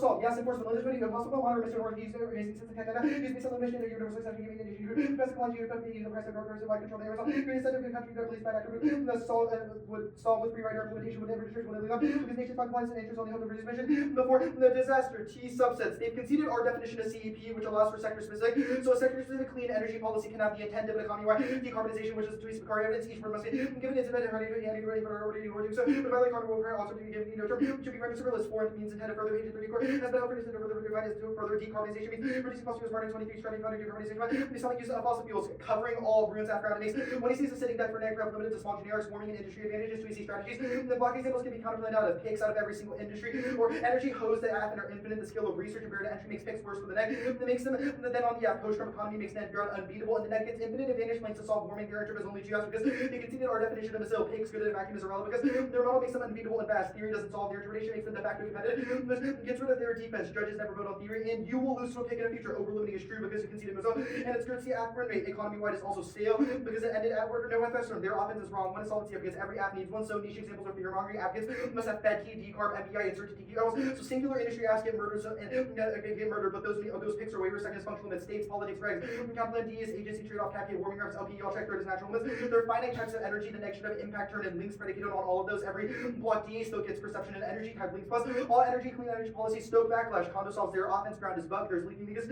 solve. Yes, enforcement. This video possible monitor mission or use system data. Use me some mission or universal success giving industry. Best technology would use the price of brokers by control the aerosol. Green incentive in country that police by actor the solve would solve with free rider implementation with every district would leave up because nations find compliance and interest only hope to reduce mission before the disaster. T subsets. They've conceded our definition of CEP, which allows for sector specific. So a sector specific clean energy policy can have the intent of an economy-wide decarbonization, which is to be car evidence. Each word must be given its independent ready for already doing so. But by the carbon will also be given no term to be rendered serverless for means intended further agent 30 core has been offered to further defined as to further decarbonization means reducing fossil fuels burning 23 stranding founding decarbonization is something use of fossil fuels covering all ruins after enemies. When he sees a sitting duck for negative limited to small generics warming and industry advantages to EC strategies, the block examples can be counterplanned out of picks out of every single industry or energy hose that app and are infinite. The skill of research and barrier to entry makes picks worse for the neck. That makes them then on the post-Trump economy makes net bureau unbeatable and the net gets infinite advantage links to solve warming their interest only 2 hours because they conceded our definition of a still picks good in a vacuum is irrelevant because their model makes them unbeatable and fast. Theory doesn't solve their interpretation, makes them de facto competitive. Gets rid of their defense. Judges never vote on theory, and you will lose to a pick in the future. Overlimiting is true because you conceded Mozo, and its currency app for inmate. Economy-wide is also stale because it ended at word or no FS. Their offense is wrong. One insolvency because every app needs one. So niche examples are fear mongering. App must have Fed key, decarb, MPI, and certain TQ levels. So singular industry apps get murdered, get murdered, but those picks are waivers. Second is functional limits. States, politics, regs. Capital D is agency trade-off, cap, warming reps, LP, all check. Third is natural limits. There are finite types of energy. The next should have impact, turn, and links predicated on all of those. Every block DA still gets perception and energy type links plus all energy clean energy policy stoke backlash condo solves their offense ground is bug there's leaking because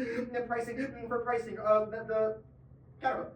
pricing for pricing the counter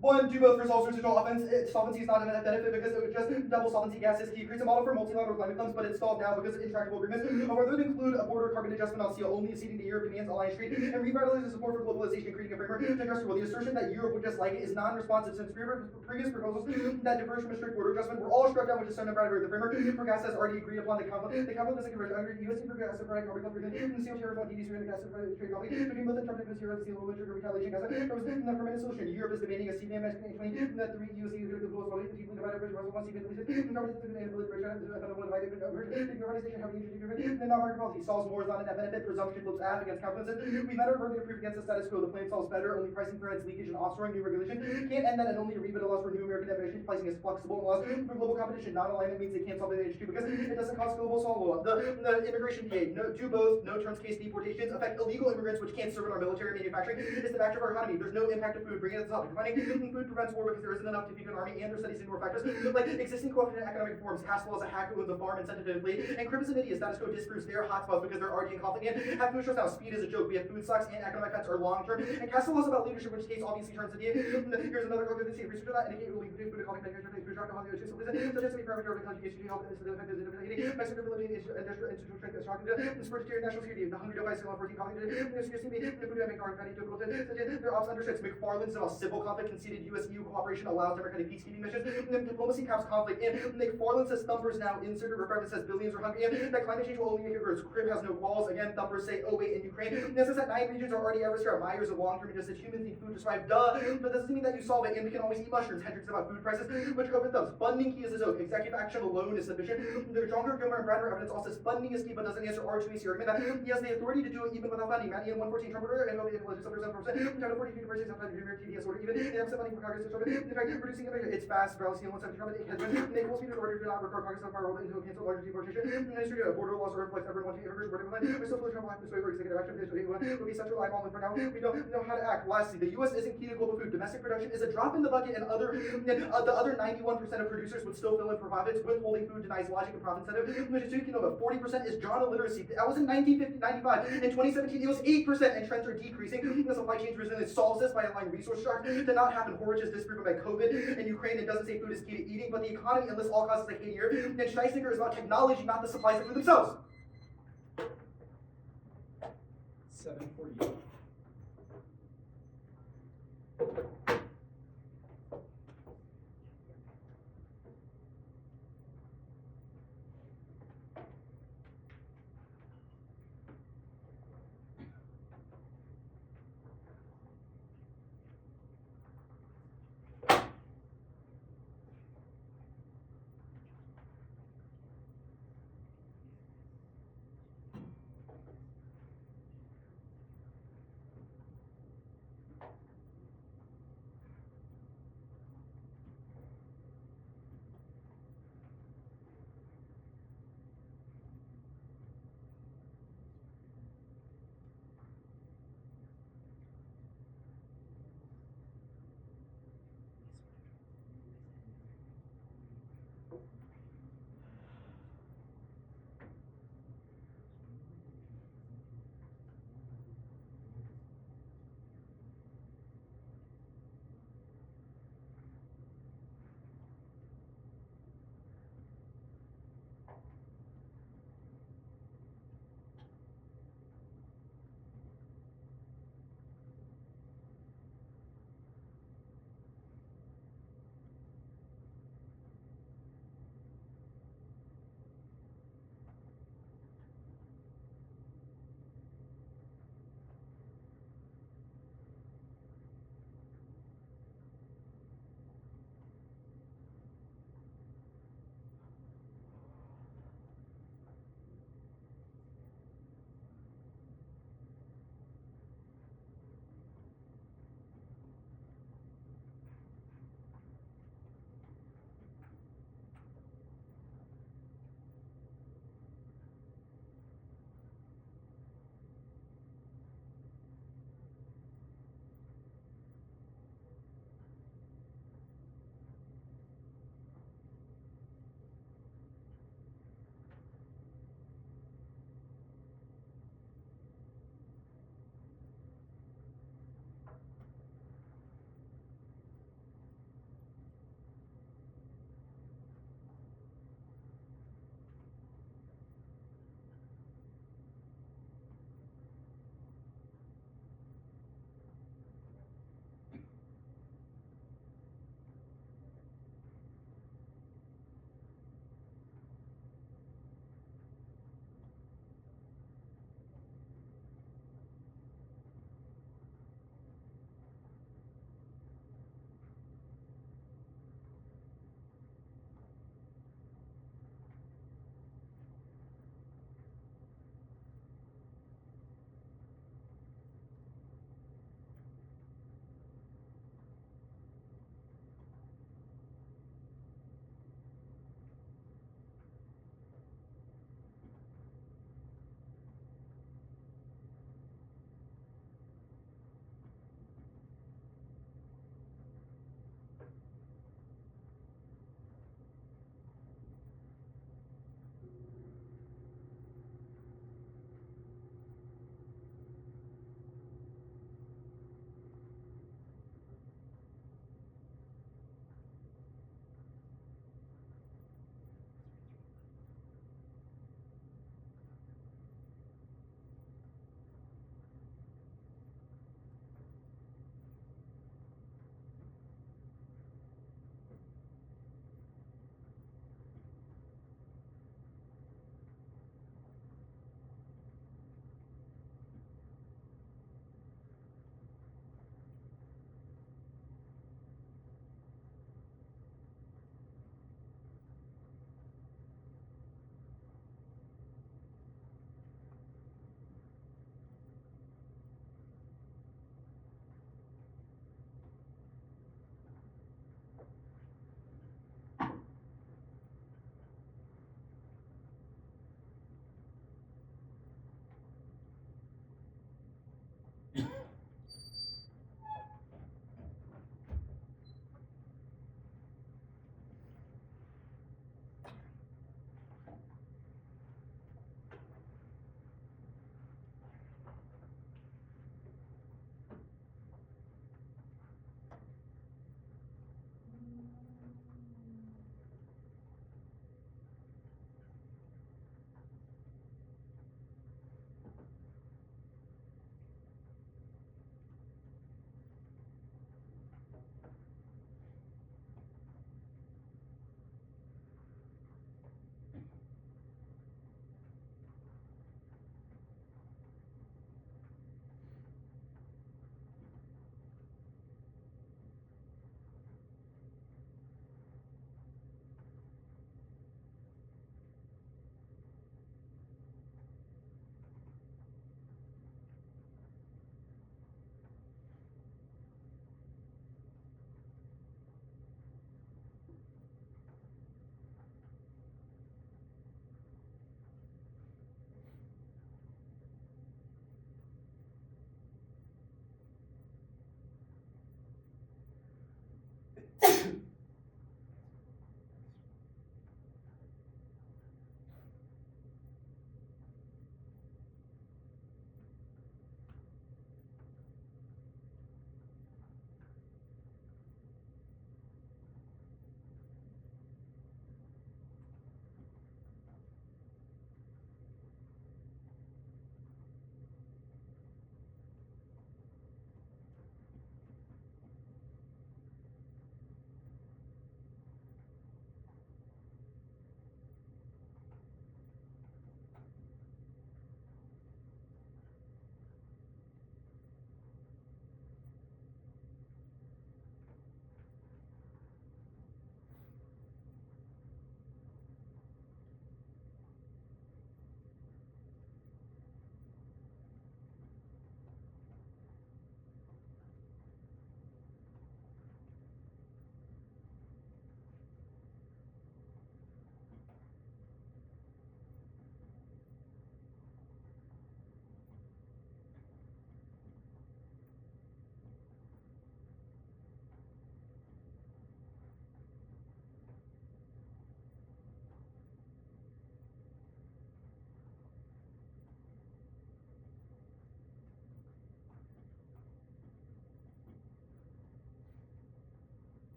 One, do both for solve residual offense. Solvency is not a net benefit because it would just double solvency gas is key. Creates a model for multilateral climate funds, but it's stalled now because of intractable agreements. Whether to include a border carbon adjustment on steel only exceeding the Europe demands alliance trade, and revitalizes support for globalization, creating a framework to address the world. The assertion that Europe would just like it is non-responsive since previous proposals that diverge from a strict border adjustment were all struck down, which is so number the framework for gas has already agreed upon. The conflict is converged under USD for gas supply, carbon club, and the steel tariffs on DDs and gas trade conflict between both the Trump and Zero steel trigger retaliation gas. There was a permanent solution. Europe is demanding a CBM 2020 that 3 USD is the global quality, deeply divided by Russell once even releases, and government is inability to pressure, the organization having introduced the non-market policy solves more is not a net benefit, presumption flips aft against confidence. We met our burden of proof against the status quo. The plan solves better, only pricing prevents leakage and offshoring new regulation. Can't end that and only rebuttal laws for new American innovation. Pricing is flexible and laws for global competition. Non-alignment means they can't solve the issue because it doesn't cause global swallow. The immigration DA, do both, no terms case deportations, affect illegal immigrants which can't serve in our military manufacturing. It's the factor of our economy. There's no impact to food. Bring it to the top. Defining food prevents war because there isn't enough to feed an army, and their studies ignore factors like existing cooperative economic reforms, caste laws, a hack who owns a farm, incentive to inflate, and cribs and idiots. Status quo disproves their hotspots because they're already in conflict. And have food shows now. Speed is a joke. We have food stocks and economic facts are long term. And caste laws about leadership, which case obviously turns to DA. Here's another quote of the research that indicate will include food economic measures, food shock, such as to be parameter of the country, issue, health, and the effect of the Mexican ability, industrial strength, shock, the sport to national security, the hungry device, 14 conflict, the food economic fatty difficult, their ops undershoots. McFarland's about civil conflict, conceded US-EU cooperation allows democratic peacekeeping missions, and diplomacy caps conflict, and McFarland says numbers now, inserted reference says billions are hungry, and that climate change will only make it worse. Crib has no walls, again, numbers say, oh wait, in Ukraine, this is that 9 regions are already ever scared. Myers of long-term injustice, humans need food to survive, duh, but doesn't mean that you solve it, and we can always eat mushrooms. Hendricks about food prices, which COVID thumbs. Funding key is his own. Executive action alone is sufficient. The stronger Gilmer and Bradner evidence also says funding is key, but doesn't answer R2AC argument that he has the authority to do it even without funding. Matty in 114 Trump order, and legislators 7%, Title 42 versus sometimes Premier TDS order, even they have some funding for Congress to show it. In fact, producing immigration, it's fast, Browsian 170 Trump, it has been enables me to order to not record Congress of power into a cancel larger deportation. Ministry of border laws or reflects everyone wanting immigrants, vertical line. We still fully Trump this way for executive action. This will be central eyeball, and for now, we don't know how to act. Lastly, the U.S. isn't key to global food. Domestic production is a drop in the bucket, and the other 91% of producers would still fill in for profits. Withholding food denies logic and profit incentive. Which is so you know that 40% is John illiteracy. That was in 1995. In 2017, it was 8%, and trends are decreasing. The supply chain resilience solves this by allowing resource shock to not happen. Horridge is disproven by COVID and Ukraine. It doesn't say food is key to eating, but the economy and lists all causes like hate here. And Scheisinger is about technology, not the supplies of food themselves. 748.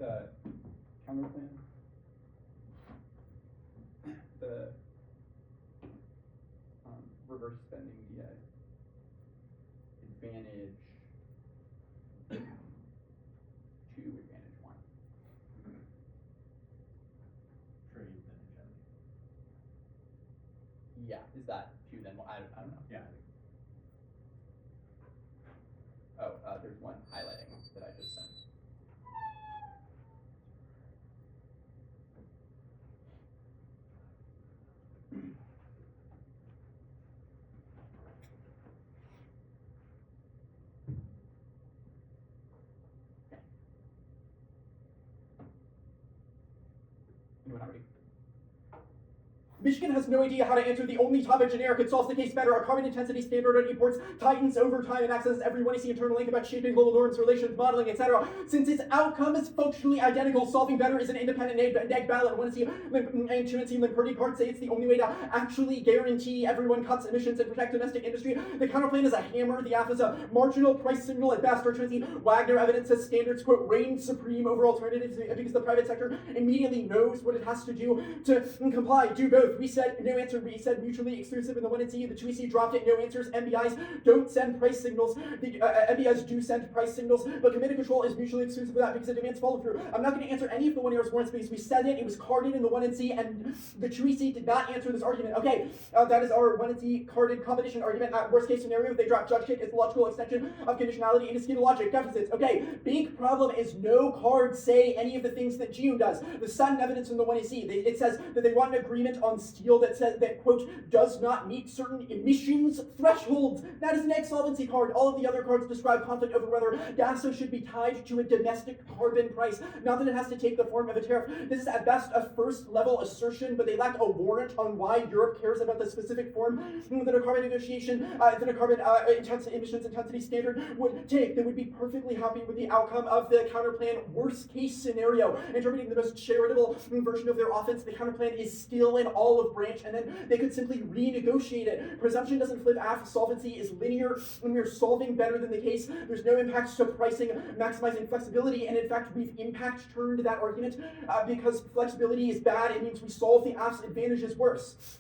the counter plan, the reverse spending, the advantage 2, advantage 1. Trade and hegemony. Yeah, is that 2 then? Well, I don't know. Yeah. Oh, there's one highlighting that I just sent. Anyone already? Michigan has no idea how to answer the only topic generic and solves the case better. Our carbon intensity standard on imports tightens over time and accesses every one EC internal link about shaping global norms, relations, modeling, etc. Since its outcome is functionally identical, solving better is an independent neg ballot. One EC and 2 EC Limperty cards say it's the only way to actually guarantee everyone cuts emissions and protect domestic industry. The counterplan is a hammer. The app is a marginal price signal at best. Our 2 EC Wagner evidence says standards, quote, reign supreme over alternatives because the private sector immediately knows what it has to do to comply. Do both. We said no answer. We said mutually exclusive in the 1 and C. The 2 EC dropped it. No answers. MBIs don't send price signals. The MBIs do send price signals, but committed control is mutually exclusive with that because it demands follow through. I'm not going to answer any of the 1 year's warrants because we said it. It was carded in the 1 and C, and the 2 EC did not answer this argument. Okay, that is our 1 and C carded competition argument. Worst case scenario, they drop judge kick. It's the logical extension of conditionality into logic deficits. Okay, big problem is no cards say any of the things that June does. The sudden evidence in the 1 EC, it says that they want an agreement on steel that says that, quote, does not meet certain emissions thresholds. That is an egg solvency card. All of the other cards describe conflict over whether gaso should be tied to a domestic carbon price, not that it has to take the form of a tariff. This is at best a first level assertion, but they lack a warrant on why Europe cares about the specific form that a carbon negotiation, that a carbon emissions intensity standard would take. They would be perfectly happy with the outcome of the counterplan worst case scenario. Interpreting the most charitable version of their offense, the counterplan is still an olive branch, and then they could simply renegotiate it. Presumption doesn't flip AF. Solvency is linear. When we're solving better than the case, there's no impact to pricing, maximizing flexibility, and in fact, we've impact turned that argument because flexibility is bad. It means we solve the AF's advantages worse.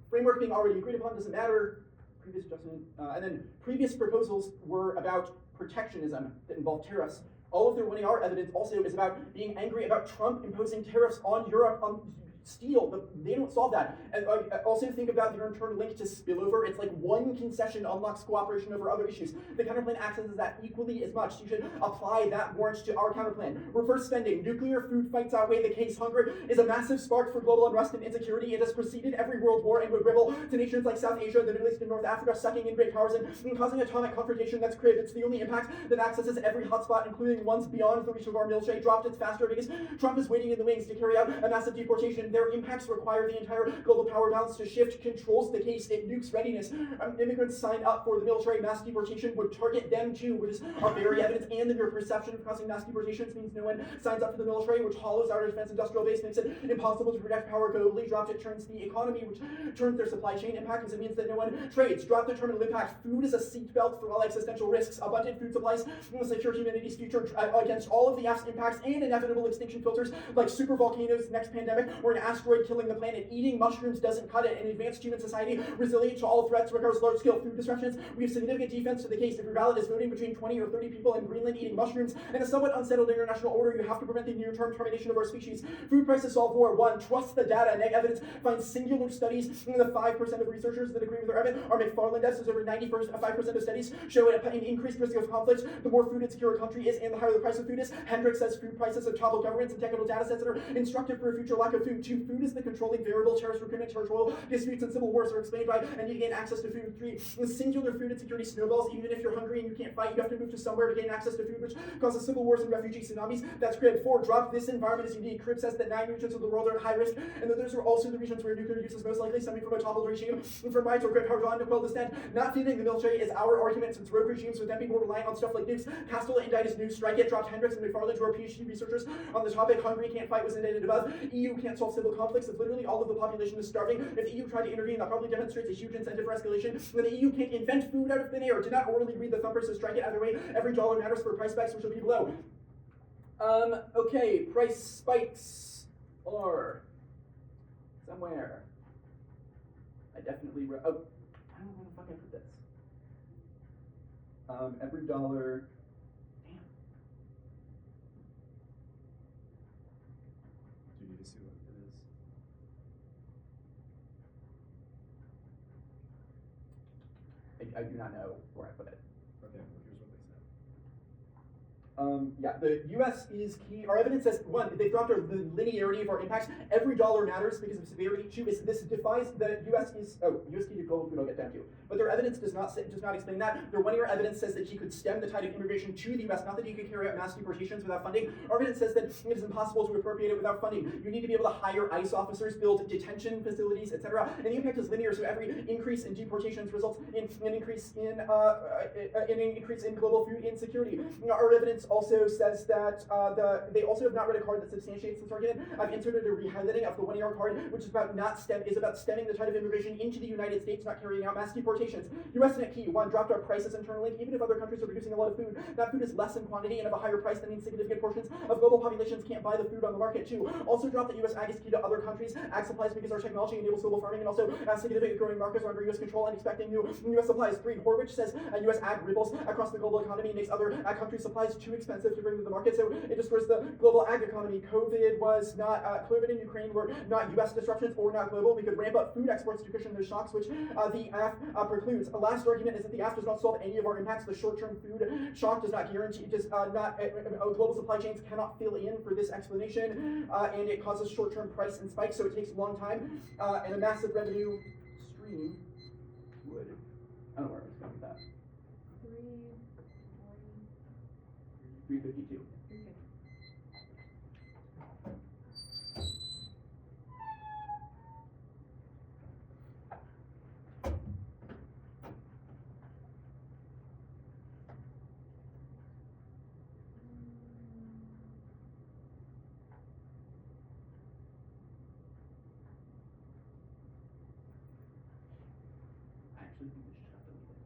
Framework being already agreed upon doesn't matter. Previous adjustment, and then previous proposals were about protectionism that involved tariffs. All of their 1AR evidence also is about being angry about Trump imposing tariffs on Europe on steel, but they don't solve that. And also think about their internal link to spillover. It's like one concession unlocks cooperation over other issues. The counterplan accesses that equally as much. You should apply that warrant to our counterplan. Reverse spending. Nuclear food fights outweigh the case. Hunger is a massive spark for global unrest and insecurity. It has preceded every world war and would ripple to nations like South Asia, the Middle East, and North Africa, sucking in great powers and causing atomic confrontation that's created. It's the only impact that accesses every hotspot, including ones beyond the reach of our military. Dropped it faster because Trump is waiting in the wings to carry out a massive deportation. Their impacts require the entire global power balance to shift. Controls the case. It nukes readiness. Immigrants sign up for the military. Mass deportation would target them too, which is our very evidence, and the mere perception of causing mass deportations means no one signs up for the military, which hollows our defense industrial base, makes it impossible to protect power globally. Dropped it turns the economy, which turns their supply chain impact because it means that no one trades. Drop the terminal impact. Food is a seatbelt for all existential risks. Abundant food supplies will secure humanity's future against all of the F's impacts and inevitable extinction filters like super volcanoes, next pandemic, or an asteroid killing the planet. Eating mushrooms doesn't cut it. An advanced human society resilient to all threats regards large-scale food disruptions. We have significant defense to the case. If your ballot is voting between 20 or 30 people in Greenland eating mushrooms and a somewhat unsettled international order, you have to prevent the near-term termination of our species. Food prices solve war. 1. Trust the data. Neg evidence finds singular studies. The 5% of researchers that agree with our evidence are McFarland says over 95% of studies show an increased risk of conflict the more food insecure a country is and the higher the price of food is. Hendricks says food prices have toppled governments and technical data sets that are instructive for a future lack of food. 2. Food is the controlling variable. Terrorist recruitment, territorial disputes, and civil wars are explained by a need to gain access to food. 3. The singular food insecurity snowballs. Even if you're hungry and you can't fight, you have to move to somewhere to gain access to food, which causes civil wars and refugee tsunamis. That's Crib. 4. Drop this environment is unique. Crib says that 9 regions of the world are at high risk, and that those are also the regions where nuclear use is most likely stemming from a toppled regime. And for Bides or Crib, Harjan to quell this end, not feeding the military is our argument since rogue regimes would then be more reliant on stuff like nukes. Castella indicted news, strike it, dropped Hendricks and McFarland, who are PhD researchers on the topic. Hungry can't fight was indicted above. EU can't solve civil conflicts if literally all of the population is starving. If the EU tried to intervene, that probably demonstrates a huge incentive for escalation. When the EU can't invent food out of thin air, did not orally read the thumpers to strike it either way. Every dollar matters for price specs, which will be below. Okay, price spikes are somewhere. I definitely I don't know where the fuck I put this. Every dollar. Damn. Do you need to see what it is? I do not know where I put it. Okay, well, here's what they said. Yeah, the U.S. is key. Our evidence says, one, they've dropped the linearity of our impacts. Every dollar matters because of severity. Two, this defies the U.S. is, U.S. key to global food I'll get down to. But their evidence does not explain that. Their one-year evidence says that he could stem the tide of immigration to the U.S., not that he could carry out mass deportations without funding. Our evidence says that it is impossible to appropriate it without funding. You need to be able to hire ICE officers, build detention facilities, etc. And the impact is linear, so every increase in deportations results in an increase in global food insecurity. Our evidence also says that they also have not read a card that substantiates this argument. I've inserted a rehighlighting of the one-year card, which is about stemming the tide of immigration into the United States, not carrying out mass deportations. U.S. Net key, one, dropped our prices internally. Even if other countries are producing a lot of food, that food is less in quantity and of a higher price than means significant portions of global populations can't buy the food on the market. Two, also dropped that U.S. ag is key to other countries. Ag supplies because our technology enables global farming and also significant growing markets are under U.S. control and expecting new U.S. supplies. Three, Horwich says U.S. ag ripples across the global economy and makes other ag country supplies too expensive to bring to the market, so it destroys the global ag economy. COVID and Ukraine were not U.S. disruptions or not global. We could ramp up food exports to cushion those shocks, which the AF precludes. A last argument is that the AF does not solve any of our impacts. The short-term food shock does not guarantee, global supply chains cannot fill in for this explanation, and it causes short-term price and spikes, so it takes a long time, and a massive revenue stream would, I don't know where I was going with that. 352. I actually think we should have to leave it.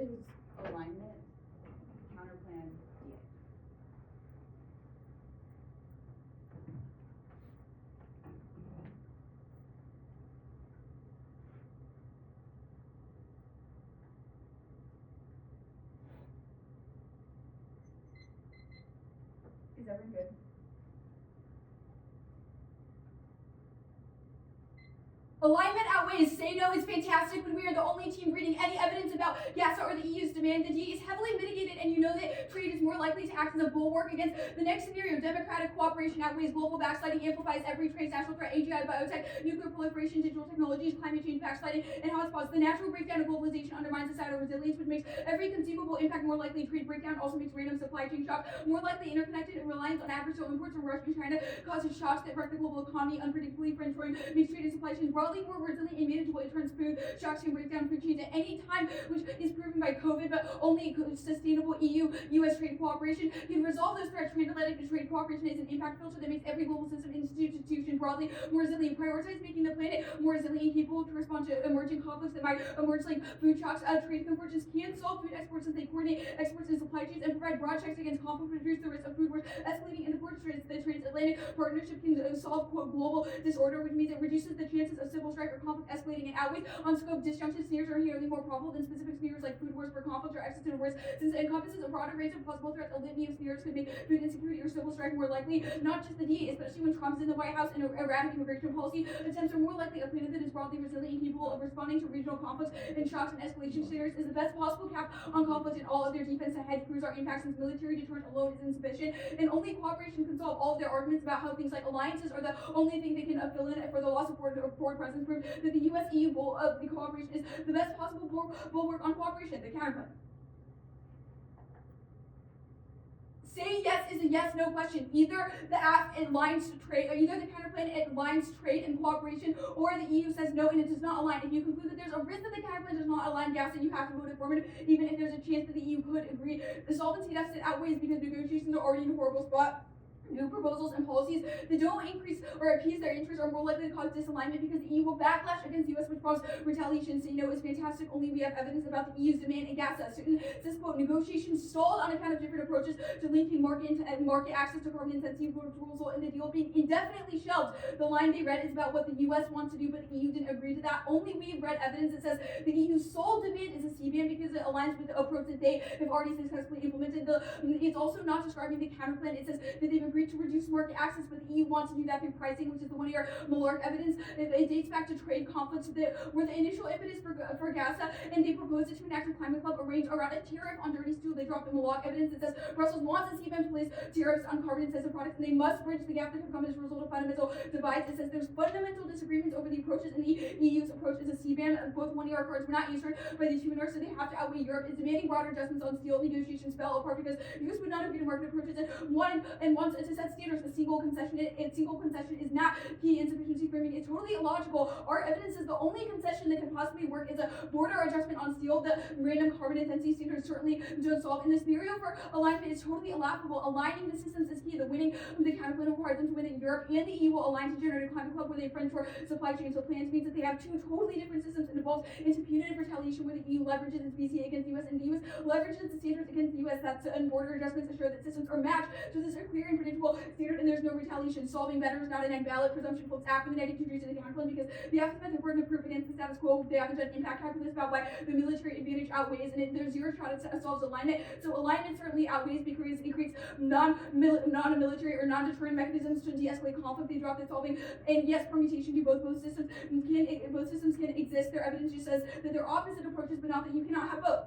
is alignment, counterplan, DA. Is everyone good? Alignment outweighs say no is fantastic when we are the only team reading any evidence about GASA or the EU's demand. The DA is heavily mitigated, and you know that trade is more likely to act as a bulwark against the next scenario. Democratic cooperation outweighs global backsliding, amplifies every transnational threat, AGI, biotech, nuclear proliferation, digital technologies, climate change, backsliding, and hotspots. The natural breakdown of globalization undermines societal resilience, which makes every conceivable impact more likely. Trade breakdown also makes random supply chain shock more likely. Interconnected and reliance on adversarial imports from Russia and China causes shocks that wreck the global economy unpredictably. Friend-shoring makes trade and supply chains broadly more resilient and manageable. It turns food shocks can break down food chains at any time, which is proven by COVID, but only sustainable EU-US trade cooperation can resolve those threats. Transatlantic trade cooperation is an impact filter that makes every global system institution broadly more resilient. Prioritize making the planet more resilient and capable to respond to emerging conflicts that might emerge, like food shocks. Trade convergence can solve food exports as they coordinate exports and supply chains and provide broad checks against conflict, reduce the risk of food wars escalating in the port trades. The transatlantic partnership can solve quote global disorder, which means it reduces the chances of civil strife or conflict escalating. And outweighs on scope. Disjunctive scenarios are inherently more probable than specific scenarios like food wars for conflict or existential wars, since it encompasses a broader range of possible threats. A litany of scenarios could make food insecurity or civil strife more likely. Not just the DA, especially when Trump's in the White House and erratic immigration policy attempts are more likely. A planet that is broadly resilient and capable of responding to regional conflicts and shocks and escalation scenarios is the best possible cap on conflict, and all of their defense to hedge crews are impacts, since military deterrent alone is insufficient, and only cooperation can solve all of their arguments about how things like alliances are the only thing that can fill in for the loss of forward presence. Prove that the US-EU goal of the cooperation is the best possible bulwark on cooperation, the counterplan. Saying yes is a yes/no question. Either the act aligns to trade, or either the counterplan aligns trade and cooperation, or the EU says no and it does not align. If you conclude that there's a risk that the counterplan does not align GASA, you have to vote affirmative, even if there's a chance that the EU could agree. The solvency deficit outweighs because negotiations are already in a horrible spot. New proposals and policies that don't increase or appease their interests are more likely to cause disalignment because the EU will backlash against the US, which causes retaliation. So, is fantastic, only we have evidence about the EU's demand in GASA. Certain says, quote, negotiations stalled on account of different approaches to linking market access to carbon intensity proposal, and the deal being indefinitely shelved. The line they read is about what the US wants to do, but the EU didn't agree to that. Only we've read evidence that says the EU's sole demand is a CBAM because it aligns with the approach that they have already successfully implemented. It's also not describing the counterplan. It says that they've agreed to reduce market access, but the EU wants to do that through pricing, which is the one-year Malark evidence. It dates back to trade conflicts that were the initial impetus for GASA, and they proposed it to enact a climate club arranged around a tariff on dirty steel. They dropped the Malark evidence that says Brussels wants the CBAM to place tariffs on carbon-intensive products, and they must bridge the gap that could come as a result of fundamental divides. It says there's fundamental disagreements over the approaches, and the EU's approach is a CBAM. Both one-year cards were not answered by the two winners, so they have to outweigh Europe. It's demanding broader adjustments on steel. Negotiations fell apart because the US would not agree to market approaches, and wants to set standards. A single concession is not key. Insufficiency framing is totally illogical. Our evidence is the only concession that can possibly work is a border adjustment on steel. The random carbon intensity standards certainly don't solve. And the scenario for alignment is totally laughable. Aligning the systems is key. The counterplan requires them to win in Europe and the EU will align to generate a climate club where they friend for supply chain. So plans means that they have two totally different systems and evolves into punitive retaliation where the EU leverages its BCA against the US and the US leverages its standards against the US. That's and border adjustments assure that systems are matched. So this is a clear and predictable standard, and there's no retaliation. Solving better is not an ballot. Presumption flips after the negative degrees of the counterplan because they have to met the burden of proof against the status quo. They haven't done impact calculus about why the military advantage outweighs, and there's zero shot at solves alignment. So alignment certainly outweighs because it creates non-military or non-deterrent mechanisms to de-escalate conflict. They drop the solving, and yes, permutation do both systems can exist. Their evidence just says that they're opposite approaches, but not that you cannot have both.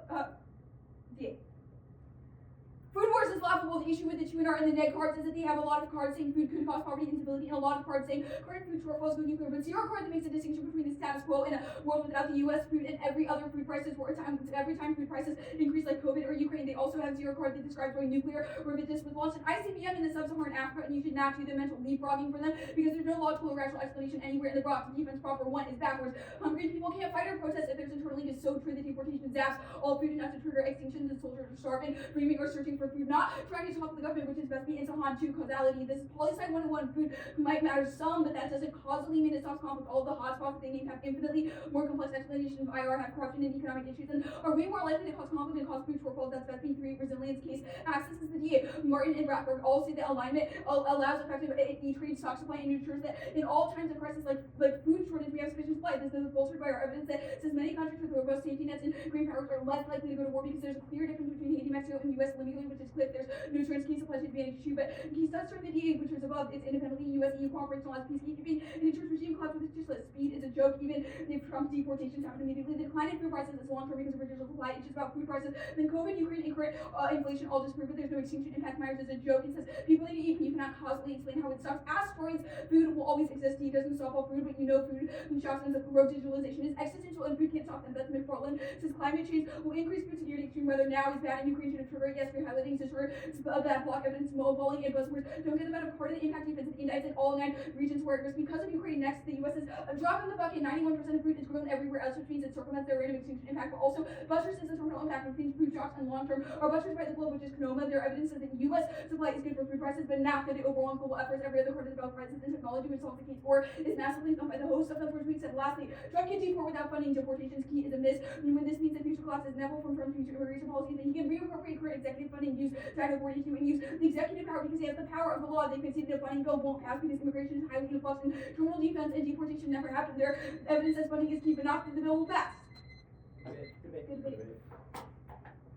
Food wars is laughable. The issue with the 2 and R and the neg cards is that they have a lot of cards saying food could cause poverty and instability, and a lot of cards saying current food shortfalls go nuclear, but zero card that makes a distinction between the status quo in a world without the US food and every other food prices, every time food prices increase like COVID or Ukraine. They also have Net Zero card that describes why nuclear rebuttals was launched in ICBM in the sub-Saharan Africa, and you should not do the mental leapfrogging for them because there's no logical or rational explanation anywhere in the box. The defense proper one is backwards. Hungry people can't fight or protest if there's internally is so true that deportation zaps all food enough to trigger extinctions and soldiers are starving, dreaming or searching for food, not trying to talk to the government, which is best be into Han 2 causality. This is poli-sci 101 food might matter some, but that doesn't causally mean it stops conflict. All of the hotspots they name have infinitely more complex explanations of IR, have corruption and economic issues, and are way more likely to cause conflict and cause food shortfalls. That's best be 3 resilience case. Access is the DA. Martin and Ratberg all say that alignment allows effective trade stock supply and ensures that in all times of crisis like food shortage, we have sufficient supply. This is bolstered by our evidence that says many countries with robust safety nets and green powers are less likely to go to war because there's a clear difference between Haiti, Mexico, and U.S. illegally, which is clear. There's nutrients, key supply to advantage too, but he does serve the DA, which is above its independently U.S. EU cooperation laws, peacekeeping, and ensures regime collapse with just speed is a joke. Even if Trump's deportations happen immediately, the decline in food prices is long term because of reduced supply. It's just about food prices. Then COVID, Ukraine, and current inflation all disprove that there's no extinction impact. Myers is a joke. It says people need to eat, but you cannot causally explain how it stops. Asteroids, food will always exist. He doesn't stop all food, but you know food shocks and the road digitalization is existential and food can't stop them. That's McFarland. Says climate change will increase food security. Extreme weather now is bad and Ukraine should have triggered. Yes, we're highlighting sugar, that block evidence, bullying, and buzzwords. Don't get about a part of the impact defense indicts in all 9 regions where it was because of Ukraine. Next, the U.S. is a drop in the bucket. 91% of food is grown everywhere else, which means it circumvents their random extinction impact, but also busters is a terminal impact, which means food shocks and long term are busters by the globe, which is Konoma. Their evidence says that U.S. supply is good for food prices, but not good to overall global efforts. Every other card is about prices and technology, which solves the case for is massively thumped by the host of the first week. Said lastly, Trump can deport without funding. Deportation's key is a miss. And when this means that future collapse is Neville from Trump's future immigration policy, that he can reappropriate current executive funding, use Title 42, and use the executive power because he has the power of the law. They conceded a funding bill won't pass because immigration is highly influx and criminal defense and deportation never happened. Their evidence says funding is key, but not that the bill will pass. Good debate. Good debate.